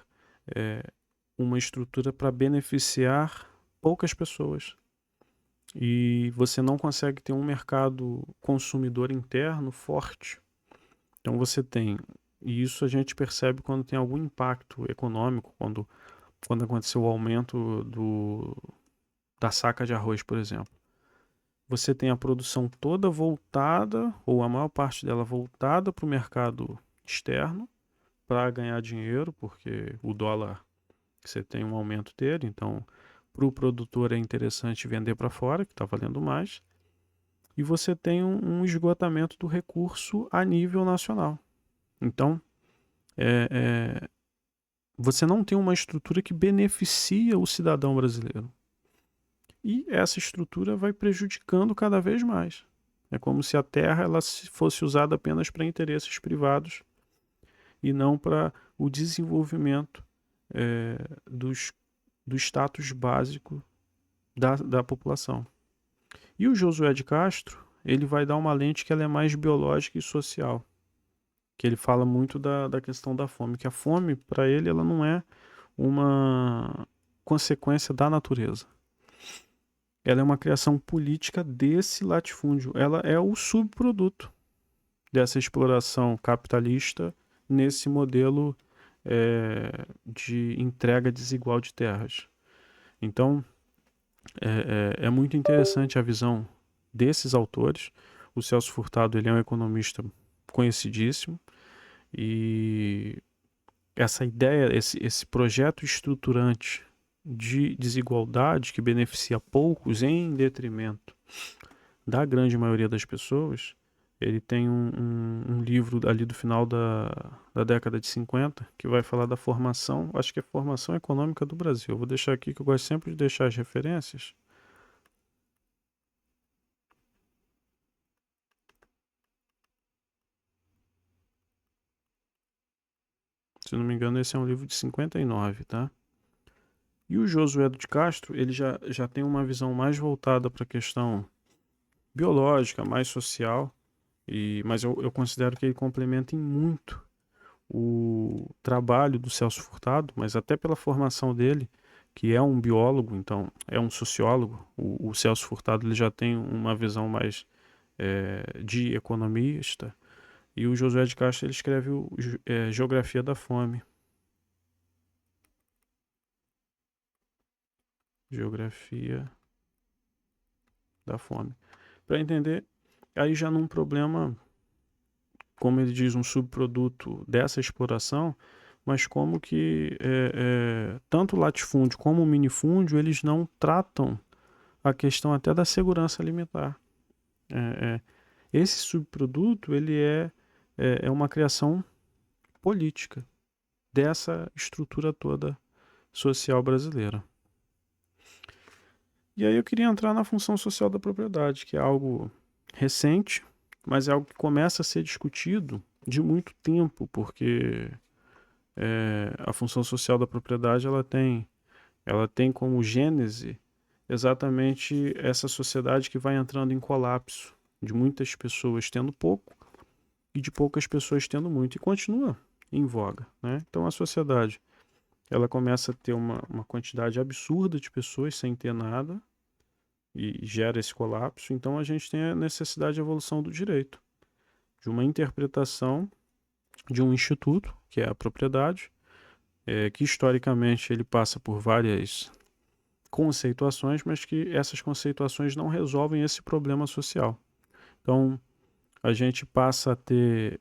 uma estrutura para beneficiar poucas pessoas. E você não consegue ter um mercado consumidor interno forte, Então você tem, e isso a gente percebe quando tem algum impacto econômico, quando aconteceu o aumento da saca de arroz, por exemplo. Você tem a produção toda voltada, ou a maior parte dela voltada para o mercado externo, para ganhar dinheiro, porque o dólar, você tem um aumento dele, então para o produtor é interessante vender para fora, que está valendo mais, e você tem um esgotamento do recurso a nível nacional. Então, você não tem uma estrutura que beneficia o cidadão brasileiro. E essa estrutura vai prejudicando cada vez mais. É como se a terra ela fosse usada apenas para interesses privados e não para o desenvolvimento do status básico da população. E o Josué de Castro, ele vai dar uma lente que ela é mais biológica e social, que ele fala muito da questão da fome, que a fome, para ele, ela não é uma consequência da natureza. Ela é uma criação política desse latifúndio. Ela é o subproduto dessa exploração capitalista nesse modelo de entrega desigual de terras. Então, é muito interessante a visão desses autores. O Celso Furtado, ele é um economista conhecidíssimo, e essa ideia, esse projeto estruturante de desigualdade que beneficia poucos em detrimento da grande maioria das pessoas, ele tem um livro ali do final da década de 50 que vai falar da formação, acho que é formação econômica do Brasil. Eu vou deixar aqui, que eu gosto sempre de deixar as referências. Se não me engano, esse é um livro de 59, tá? E o Josué de Castro, ele já tem uma visão mais voltada para a questão biológica, mais social, mas eu considero que ele complementa em muito o trabalho do Celso Furtado, mas até pela formação dele, que é um biólogo, então é um sociólogo. O Celso Furtado ele já tem uma visão mais de economista, e o Josué de Castro ele escreve Geografia da Fome. Geografia da Fome. Para entender, aí já num problema, como ele diz, um subproduto dessa exploração, mas como que tanto o latifúndio como o minifúndio, eles não tratam a questão até da segurança alimentar. Esse subproduto, ele é uma criação política dessa estrutura toda social brasileira. E aí eu queria entrar na função social da propriedade, que é algo recente, mas é algo que começa a ser discutido de muito tempo, porque a função social da propriedade ela tem como gênese exatamente essa sociedade que vai entrando em colapso, de muitas pessoas tendo pouco e de poucas pessoas tendo muito, e continua em voga, né? Então a sociedade ela começa a ter uma quantidade absurda de pessoas sem ter nada, e gera esse colapso. Então a gente tem a necessidade de evolução do direito, de uma interpretação de um instituto, que é a propriedade, que historicamente ele passa por várias conceituações, mas que essas conceituações não resolvem esse problema social. Então a gente passa a ter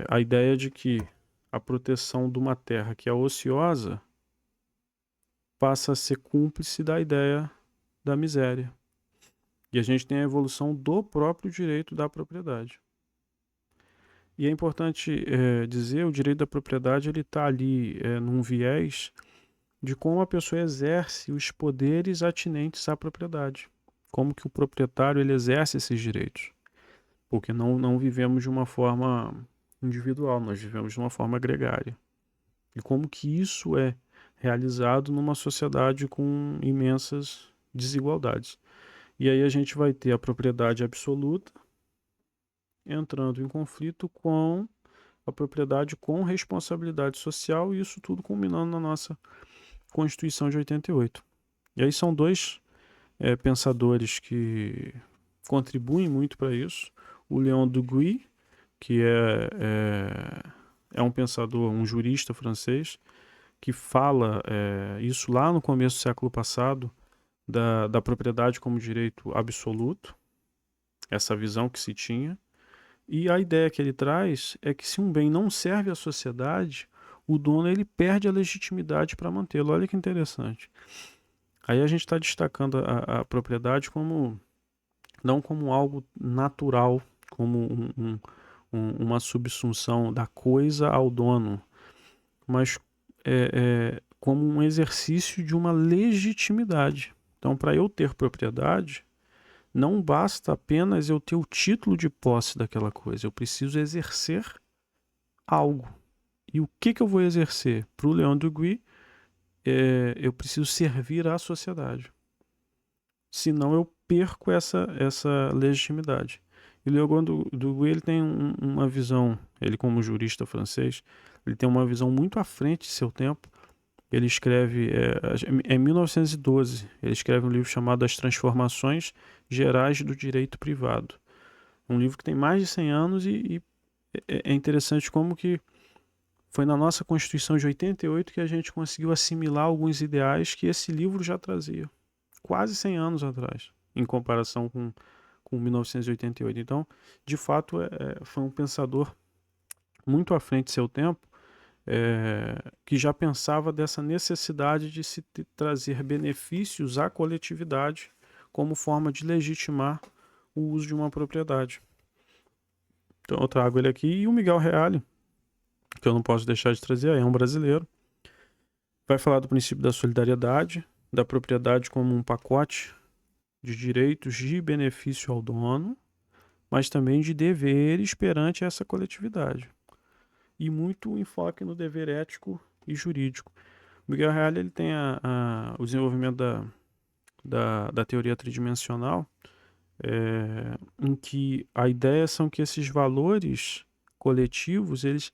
a ideia de que a proteção de uma terra que é ociosa passa a ser cúmplice da ideia da miséria. E a gente tem a evolução do próprio direito da propriedade. E é importante dizer, o direito da propriedade ele está ali num viés de como a pessoa exerce os poderes atinentes à propriedade. Como que o proprietário ele exerce esses direitos. Porque não vivemos de uma forma individual, nós vivemos de uma forma gregária. E como que isso é realizado numa sociedade com imensas desigualdades. E aí a gente vai ter a propriedade absoluta entrando em conflito com a propriedade com responsabilidade social, e isso tudo culminando na nossa Constituição de 88. E aí são dois pensadores que contribuem muito para isso. O Leon Duguy, que é um pensador, um jurista francês, que fala isso lá no começo do século passado, da propriedade como direito absoluto, essa visão que se tinha. E a ideia que ele traz é que se um bem não serve à sociedade, o dono ele perde a legitimidade para mantê-lo. Olha que interessante. Aí a gente está destacando a propriedade não como algo natural, como uma subsunção da coisa ao dono, mas como um exercício de uma legitimidade. Então, para eu ter propriedade, não basta apenas eu ter o título de posse daquela coisa, eu preciso exercer algo. E o que eu vou exercer? Para o Leon Duguay, eu preciso servir à sociedade. Senão eu perco essa legitimidade. E o Leon Duguay ele tem uma visão, ele como jurista francês, ele tem uma visão muito à frente de seu tempo. Ele escreve, em 1912, ele escreve um livro chamado As Transformações Gerais do Direito Privado. Um livro que tem mais de 100 anos e é interessante como que foi na nossa Constituição de 88 que a gente conseguiu assimilar alguns ideais que esse livro já trazia, quase 100 anos atrás, em comparação com 1988. Então, de fato, foi um pensador muito à frente de seu tempo, que já pensava dessa necessidade de se trazer benefícios à coletividade como forma de legitimar o uso de uma propriedade. Então eu trago ele aqui, e o Miguel Reale, que eu não posso deixar de trazer, é um brasileiro, vai falar do princípio da solidariedade, da propriedade como um pacote de direitos de benefício ao dono, mas também de deveres perante essa coletividade. E muito enfoque no dever ético e jurídico. O Miguel Reale ele tem o desenvolvimento da teoria tridimensional, em que a ideia são que esses valores coletivos eles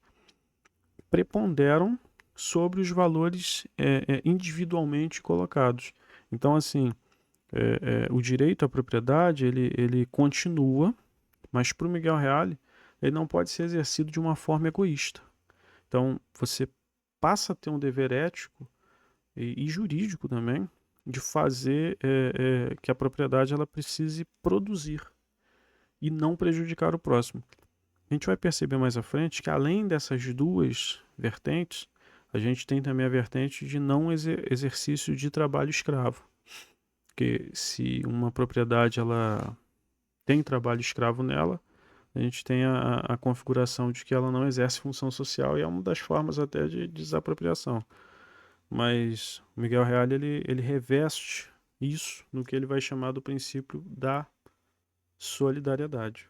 preponderam sobre os valores individualmente colocados. Então, assim, o direito à propriedade ele continua, mas para o Miguel Reale ele não pode ser exercido de uma forma egoísta. Então, você passa a ter um dever ético e jurídico também de fazer que a propriedade ela precise produzir e não prejudicar o próximo. A gente vai perceber mais à frente que além dessas duas vertentes, a gente tem também a vertente de não exercício de trabalho escravo. Porque se uma propriedade ela tem trabalho escravo nela, a gente tem a configuração de que ela não exerce função social e é uma das formas até de desapropriação. Mas o Miguel Reale ele reveste isso no que ele vai chamar do princípio da solidariedade.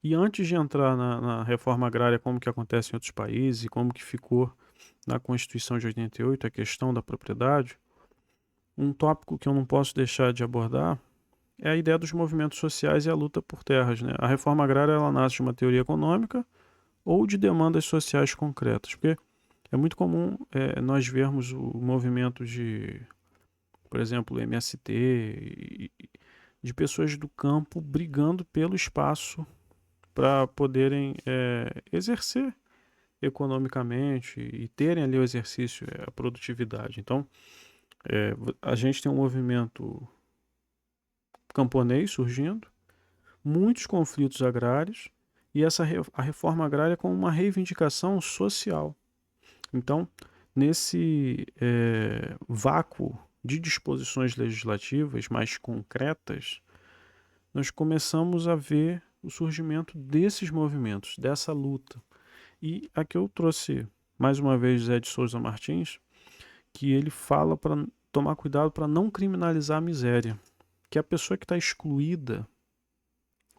E antes de entrar na reforma agrária, como que acontece em outros países e como que ficou na Constituição de 88, a questão da propriedade, um tópico que eu não posso deixar de abordar é a ideia dos movimentos sociais e a luta por terras, né? A reforma agrária ela nasce de uma teoria econômica ou de demandas sociais concretas, porque é muito comum nós vermos o movimento de, por exemplo, o MST, de pessoas do campo brigando pelo espaço para poderem exercer economicamente e terem ali o exercício, a produtividade. Então, a gente tem um movimento camponês surgindo, muitos conflitos agrários e a reforma agrária como uma reivindicação social. Então, nesse vácuo de disposições legislativas mais concretas, nós começamos a ver o surgimento desses movimentos, dessa luta. E aqui eu trouxe mais uma vez Zé de Souza Martins, que ele fala para tomar cuidado para não criminalizar a miséria, que a pessoa que está excluída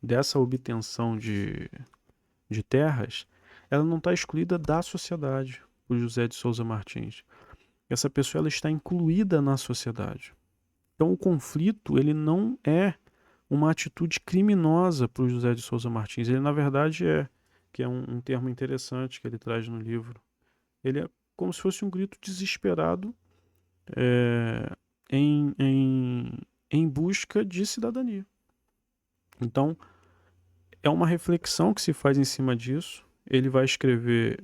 dessa obtenção de terras, ela não está excluída da sociedade, o José de Souza Martins. Essa pessoa ela está incluída na sociedade. Então o conflito ele não é uma atitude criminosa para o José de Souza Martins. Ele na verdade que é um termo interessante que ele traz no livro. Ele é como se fosse um grito desesperado em busca de cidadania. Então, é uma reflexão que se faz em cima disso. Ele vai escrever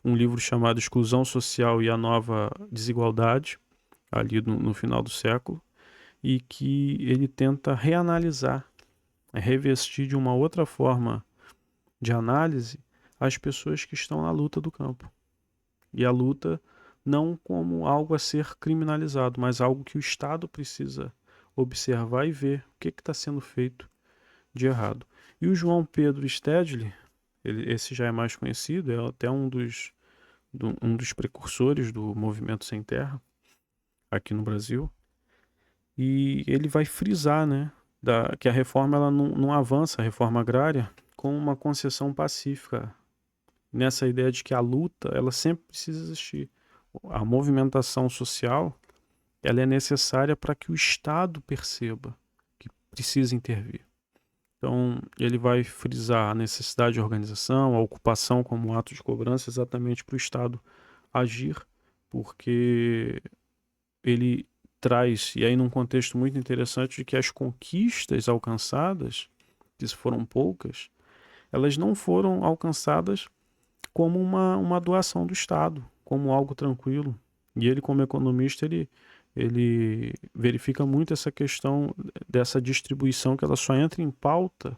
um livro chamado Exclusão Social e a Nova Desigualdade, ali no final do século, e que ele tenta reanalisar, revestir de uma outra forma de análise as pessoas que estão na luta do campo. E a luta não como algo a ser criminalizado, mas algo que o Estado precisa observar e ver o que está sendo feito de errado. E o João Pedro Stedley, esse já é mais conhecido, é até um dos precursores do movimento Sem Terra aqui no Brasil, e ele vai frisar, né, que a reforma ela não avança, a reforma agrária, com uma concessão pacífica, nessa ideia de que a luta ela sempre precisa existir. A movimentação social ela é necessária para que o Estado perceba que precisa intervir. Então, ele vai frisar a necessidade de organização, a ocupação como ato de cobrança, exatamente para o Estado agir, porque ele traz, e aí num contexto muito interessante, de que as conquistas alcançadas, que foram poucas, elas não foram alcançadas como uma doação do Estado, como algo tranquilo. E ele, como economista, ele verifica muito essa questão dessa distribuição que ela só entra em pauta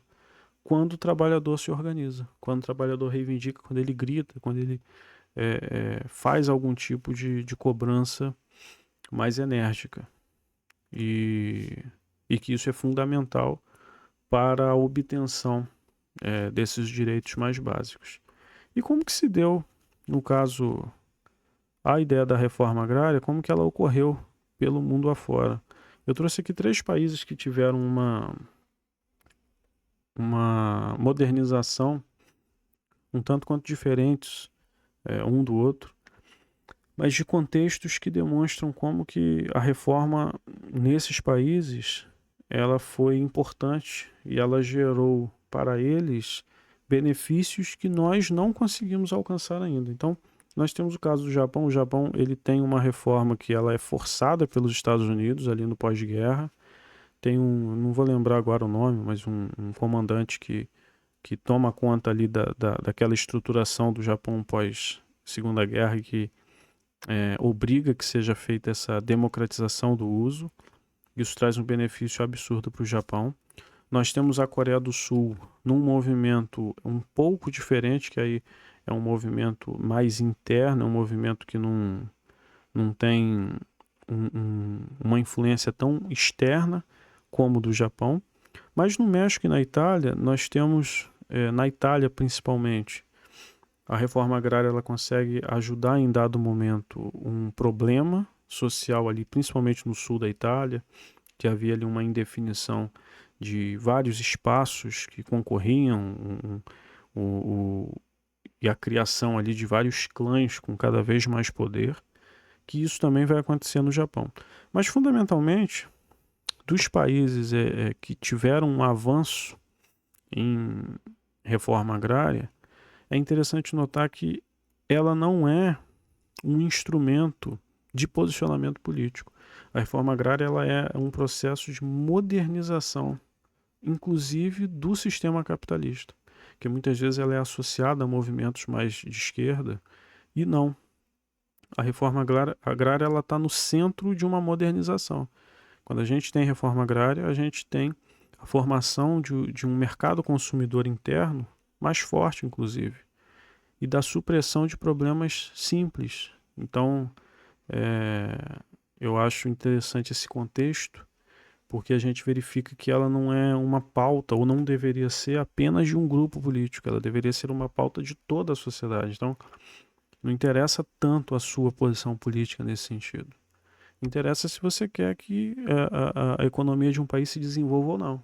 quando o trabalhador se organiza, quando o trabalhador reivindica, quando ele grita, quando ele faz algum tipo de cobrança mais enérgica. E que isso é fundamental para a obtenção desses direitos mais básicos. E como que se deu, no caso, a ideia da reforma agrária, como que ela ocorreu pelo mundo afora? Eu trouxe aqui 3 países que tiveram uma modernização um tanto quanto diferentes um do outro, mas de contextos que demonstram como que a reforma nesses países ela foi importante e ela gerou para eles benefícios que nós não conseguimos alcançar ainda. Então, nós temos o caso do Japão. O Japão ele tem uma reforma que ela é forçada pelos Estados Unidos ali no pós-guerra. Tem não vou lembrar agora o nome, mas um comandante que toma conta ali daquela estruturação do Japão pós Segunda Guerra e que obriga que seja feita essa democratização do uso. Isso traz um benefício absurdo para o Japão. Nós temos a Coreia do Sul num movimento um pouco diferente, que aí é um movimento mais interno, é um movimento que não tem uma influência tão externa como o do Japão. Mas no México e na Itália, nós temos, na Itália principalmente, a reforma agrária ela consegue ajudar em dado momento um problema social ali, principalmente no sul da Itália, que havia ali uma indefinição de vários espaços que concorriam e a criação ali de vários clãs com cada vez mais poder, que isso também vai acontecer no Japão. Mas fundamentalmente, dos países que tiveram um avanço em reforma agrária, é interessante notar que ela não é um instrumento de posicionamento político. A reforma agrária ela é um processo de modernização, inclusive do sistema capitalista, que muitas vezes ela é associada a movimentos mais de esquerda, e não. A reforma agrária ela está no centro de uma modernização. Quando a gente tem reforma agrária, a gente tem a formação de um mercado consumidor interno mais forte, inclusive, e da supressão de problemas simples. Então, eu acho interessante esse contexto, porque a gente verifica que ela não é uma pauta, ou não deveria ser apenas de um grupo político, ela deveria ser uma pauta de toda a sociedade. Então, não interessa tanto a sua posição política nesse sentido. Interessa se você quer que a economia de um país se desenvolva ou não.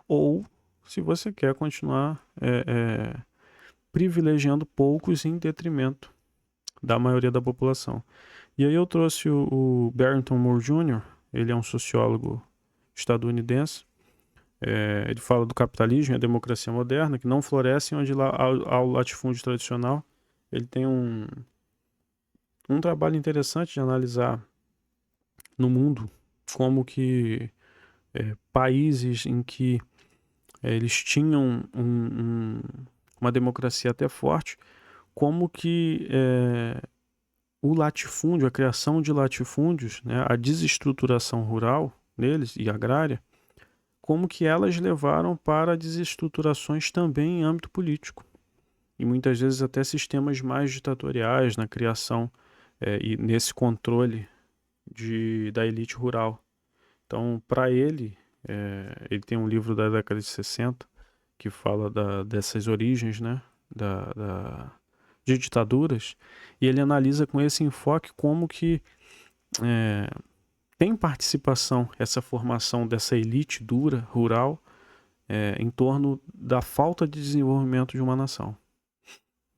Ou se você quer continuar privilegiando poucos em detrimento da maioria da população. E aí eu trouxe o Barrington Moore Jr., ele é um sociólogo estadunidense. Ele fala do capitalismo e a democracia moderna, que não florescem onde há o latifúndio tradicional. Ele tem um trabalho interessante de analisar no mundo como que países em que eles tinham uma democracia até forte, como que o latifúndio, a criação de latifúndios, né, a desestruturação rural neles e agrária, como que elas levaram para desestruturações também em âmbito político. E muitas vezes até sistemas mais ditatoriais na criação e nesse controle da elite rural. Então, para ele tem um livro da década de 60 que fala dessas origens, né, de ditaduras, e ele analisa com esse enfoque como que tem participação essa formação dessa elite dura, rural, em torno da falta de desenvolvimento de uma nação.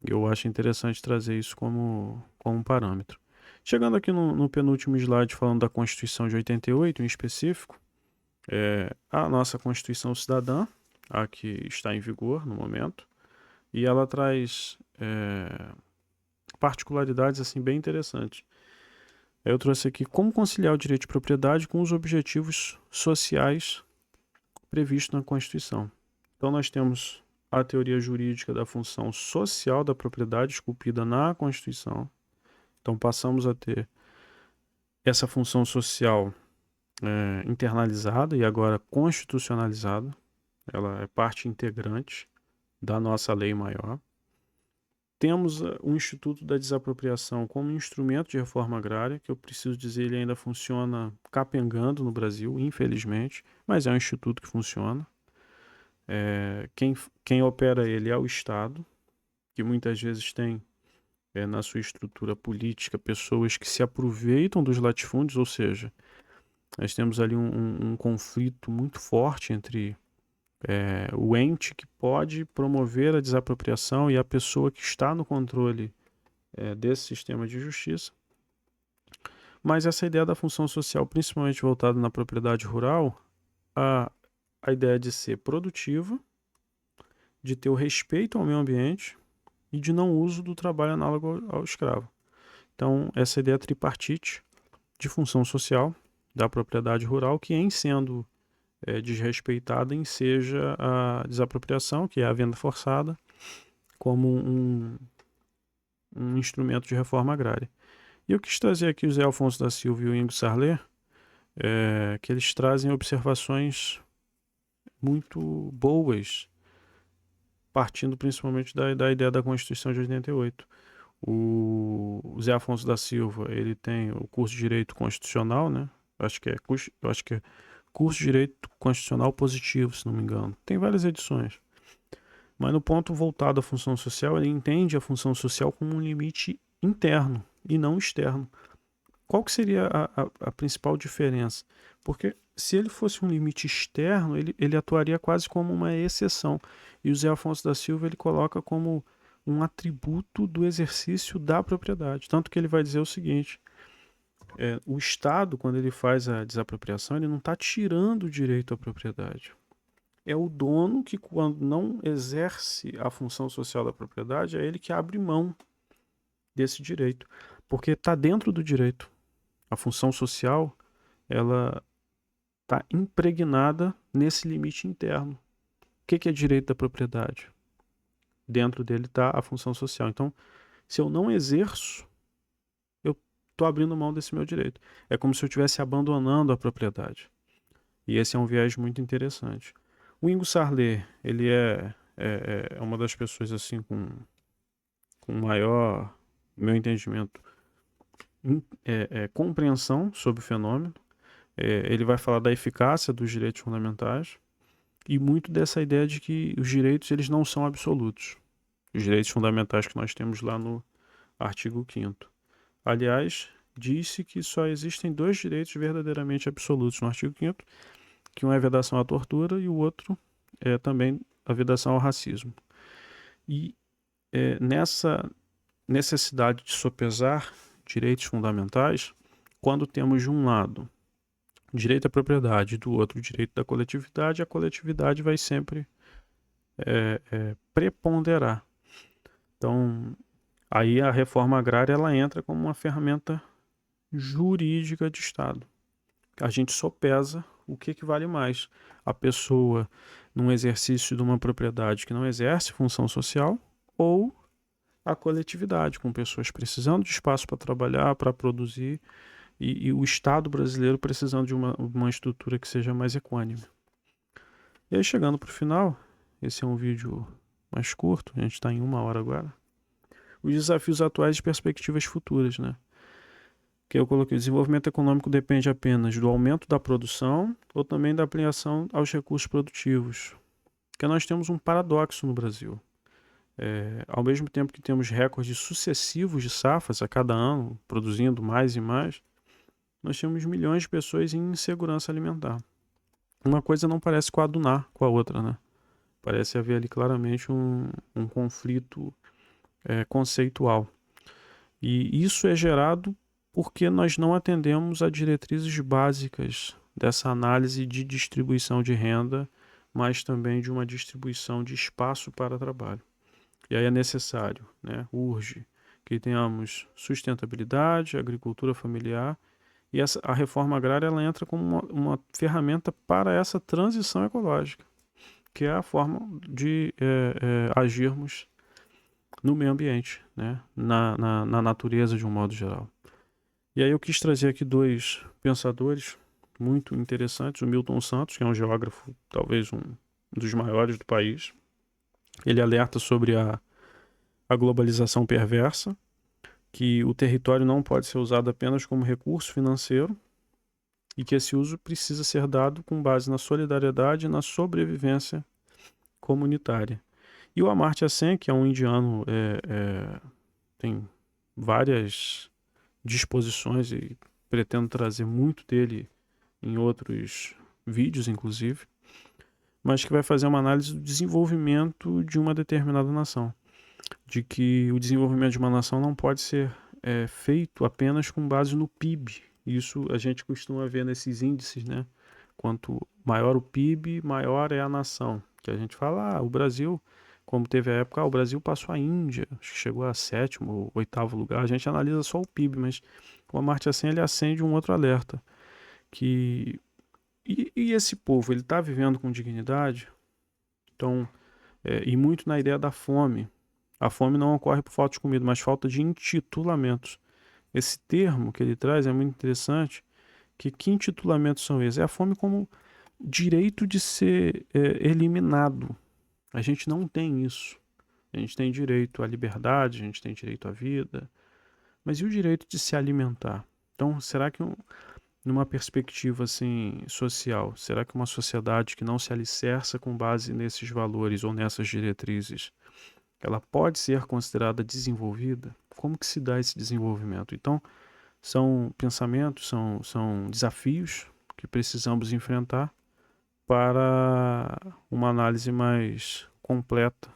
Eu acho interessante trazer isso como um parâmetro. Chegando aqui no penúltimo slide, falando da Constituição de 88, em específico, a nossa Constituição Cidadã, a que está em vigor no momento, e ela traz particularidades assim, bem interessantes. Eu trouxe aqui como conciliar o direito de propriedade com os objetivos sociais previstos na Constituição. Então nós temos a teoria jurídica da função social da propriedade esculpida na Constituição. Então passamos a ter essa função social internalizada e agora constitucionalizada. Ela é parte integrante da nossa lei maior. Temos o Instituto da Desapropriação como instrumento de reforma agrária, que eu preciso dizer, ele ainda funciona capengando no Brasil, infelizmente, mas é um instituto que funciona. Quem opera ele é o Estado, que muitas vezes tem na sua estrutura política pessoas que se aproveitam dos latifúndios, ou seja, nós temos ali um conflito muito forte entre o ente que pode promover a desapropriação e a pessoa que está no controle desse sistema de justiça. Mas essa ideia da função social, principalmente voltada na propriedade rural, a ideia de ser produtiva, de ter o respeito ao meio ambiente e de não uso do trabalho análogo ao escravo. Então, essa ideia tripartite de função social da propriedade rural, que em sendo desrespeitada, enseja a desapropriação, que é a venda forçada, como um instrumento de reforma agrária. E eu quis trazer aqui o Zé Alfonso da Silva e o Ingo Sarler, que eles trazem observações muito boas, partindo principalmente da ideia da Constituição de 88. O Zé Afonso da Silva, ele tem o curso de Direito Constitucional, né? Eu acho que é curso de Direito Constitucional Positivo, se não me engano. Tem várias edições. Mas no ponto voltado à função social, ele entende a função social como um limite interno e não externo. Qual que seria a principal diferença? Porque se ele fosse um limite externo, ele atuaria quase como uma exceção. E o Zé Afonso da Silva ele coloca como um atributo do exercício da propriedade. Tanto que ele vai dizer o seguinte: o Estado, quando ele faz a desapropriação, ele não está tirando o direito à propriedade. É o dono que, quando não exerce a função social da propriedade, é ele que abre mão desse direito. Porque está dentro do direito. A função social, ela está impregnada nesse limite interno. O que é direito da propriedade? Dentro dele está a função social. Então, se eu não exerço, eu estou abrindo mão desse meu direito. É como se eu estivesse abandonando a propriedade. E esse é um viés muito interessante. O Ingo Sarler, ele é uma das pessoas assim com maior, meu entendimento, compreensão sobre o fenômeno. Ele vai falar da eficácia dos direitos fundamentais e muito dessa ideia de que os direitos eles não são absolutos. Os direitos fundamentais que nós temos lá no artigo 5º. Aliás, disse que só existem 2 direitos verdadeiramente absolutos no artigo 5º, que um é a vedação à tortura e o outro é também a vedação ao racismo. E nessa necessidade de sopesar direitos fundamentais, quando temos de um lado direito à propriedade e do outro direito da coletividade, a coletividade vai sempre preponderar. Então, aí a reforma agrária ela entra como uma ferramenta jurídica de Estado. A gente sopesa o que vale mais. A pessoa num exercício de uma propriedade que não exerce função social, ou a coletividade, com pessoas precisando de espaço para trabalhar, para produzir, e o Estado brasileiro precisando de uma estrutura que seja mais equânime. E aí, chegando para o final, esse é um vídeo mais curto, a gente está em 1 hora agora. Os desafios atuais e perspectivas futuras, né? Que eu coloquei, o desenvolvimento econômico depende apenas do aumento da produção ou também da ampliação aos recursos produtivos. Porque nós temos um paradoxo no Brasil. Ao mesmo tempo que temos recordes sucessivos de safras a cada ano, produzindo mais e mais, nós temos milhões de pessoas em insegurança alimentar. Uma coisa não parece coadunar com a outra, né? Parece haver ali claramente um conflito conceitual. E isso é gerado porque nós não atendemos a diretrizes básicas dessa análise de distribuição de renda, mas também de uma distribuição de espaço para trabalho. E aí é necessário, né, urge, que tenhamos sustentabilidade, agricultura familiar, e a reforma agrária ela entra como uma ferramenta para essa transição ecológica, que é a forma de agirmos no meio ambiente, né, na natureza de um modo geral. E aí eu quis trazer aqui 2 pensadores muito interessantes, o Milton Santos, que é um geógrafo, talvez um dos maiores do país. Ele alerta sobre a globalização perversa, que o território não pode ser usado apenas como recurso financeiro e que esse uso precisa ser dado com base na solidariedade e na sobrevivência comunitária. E o Amartya Sen, que é um indiano, tem várias disposições e pretendo trazer muito dele em outros vídeos, inclusive, mas que vai fazer uma análise do desenvolvimento de uma determinada nação, de que o desenvolvimento de uma nação não pode ser feito apenas com base no PIB. Isso a gente costuma ver nesses índices, né? Quanto maior o PIB, maior é a nação. Que a gente fala, o Brasil, como teve a época, o Brasil passou a Índia, acho que chegou a 7º ou 8º lugar. A gente analisa só o PIB, mas o Amartya Sen ele acende um outro alerta, que e esse povo ele está vivendo com dignidade? Então, e muito na ideia da fome. A fome não ocorre por falta de comida, mas falta de intitulamentos. Esse termo que ele traz é muito interessante. Que intitulamentos são esses? É a fome como direito de ser eliminado. A gente não tem isso. A gente tem direito à liberdade, a gente tem direito à vida. Mas e o direito de se alimentar? Então, será que numa perspectiva assim social, será que uma sociedade que não se alicerça com base nesses valores ou nessas diretrizes, ela pode ser considerada desenvolvida? Como que se dá esse desenvolvimento? Então, são pensamentos, são desafios que precisamos enfrentar para uma análise mais completa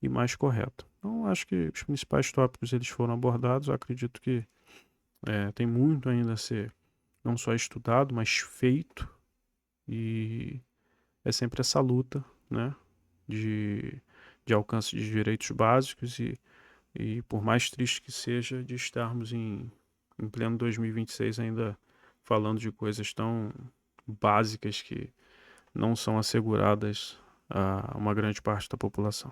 e mais correta. Então, acho que os principais tópicos eles foram abordados. Eu acredito que tem muito ainda a ser não só estudado, mas feito. E é sempre essa luta, né, de alcance de direitos básicos e por mais triste que seja, de estarmos em pleno 2026 ainda falando de coisas tão básicas que não são asseguradas a uma grande parte da população.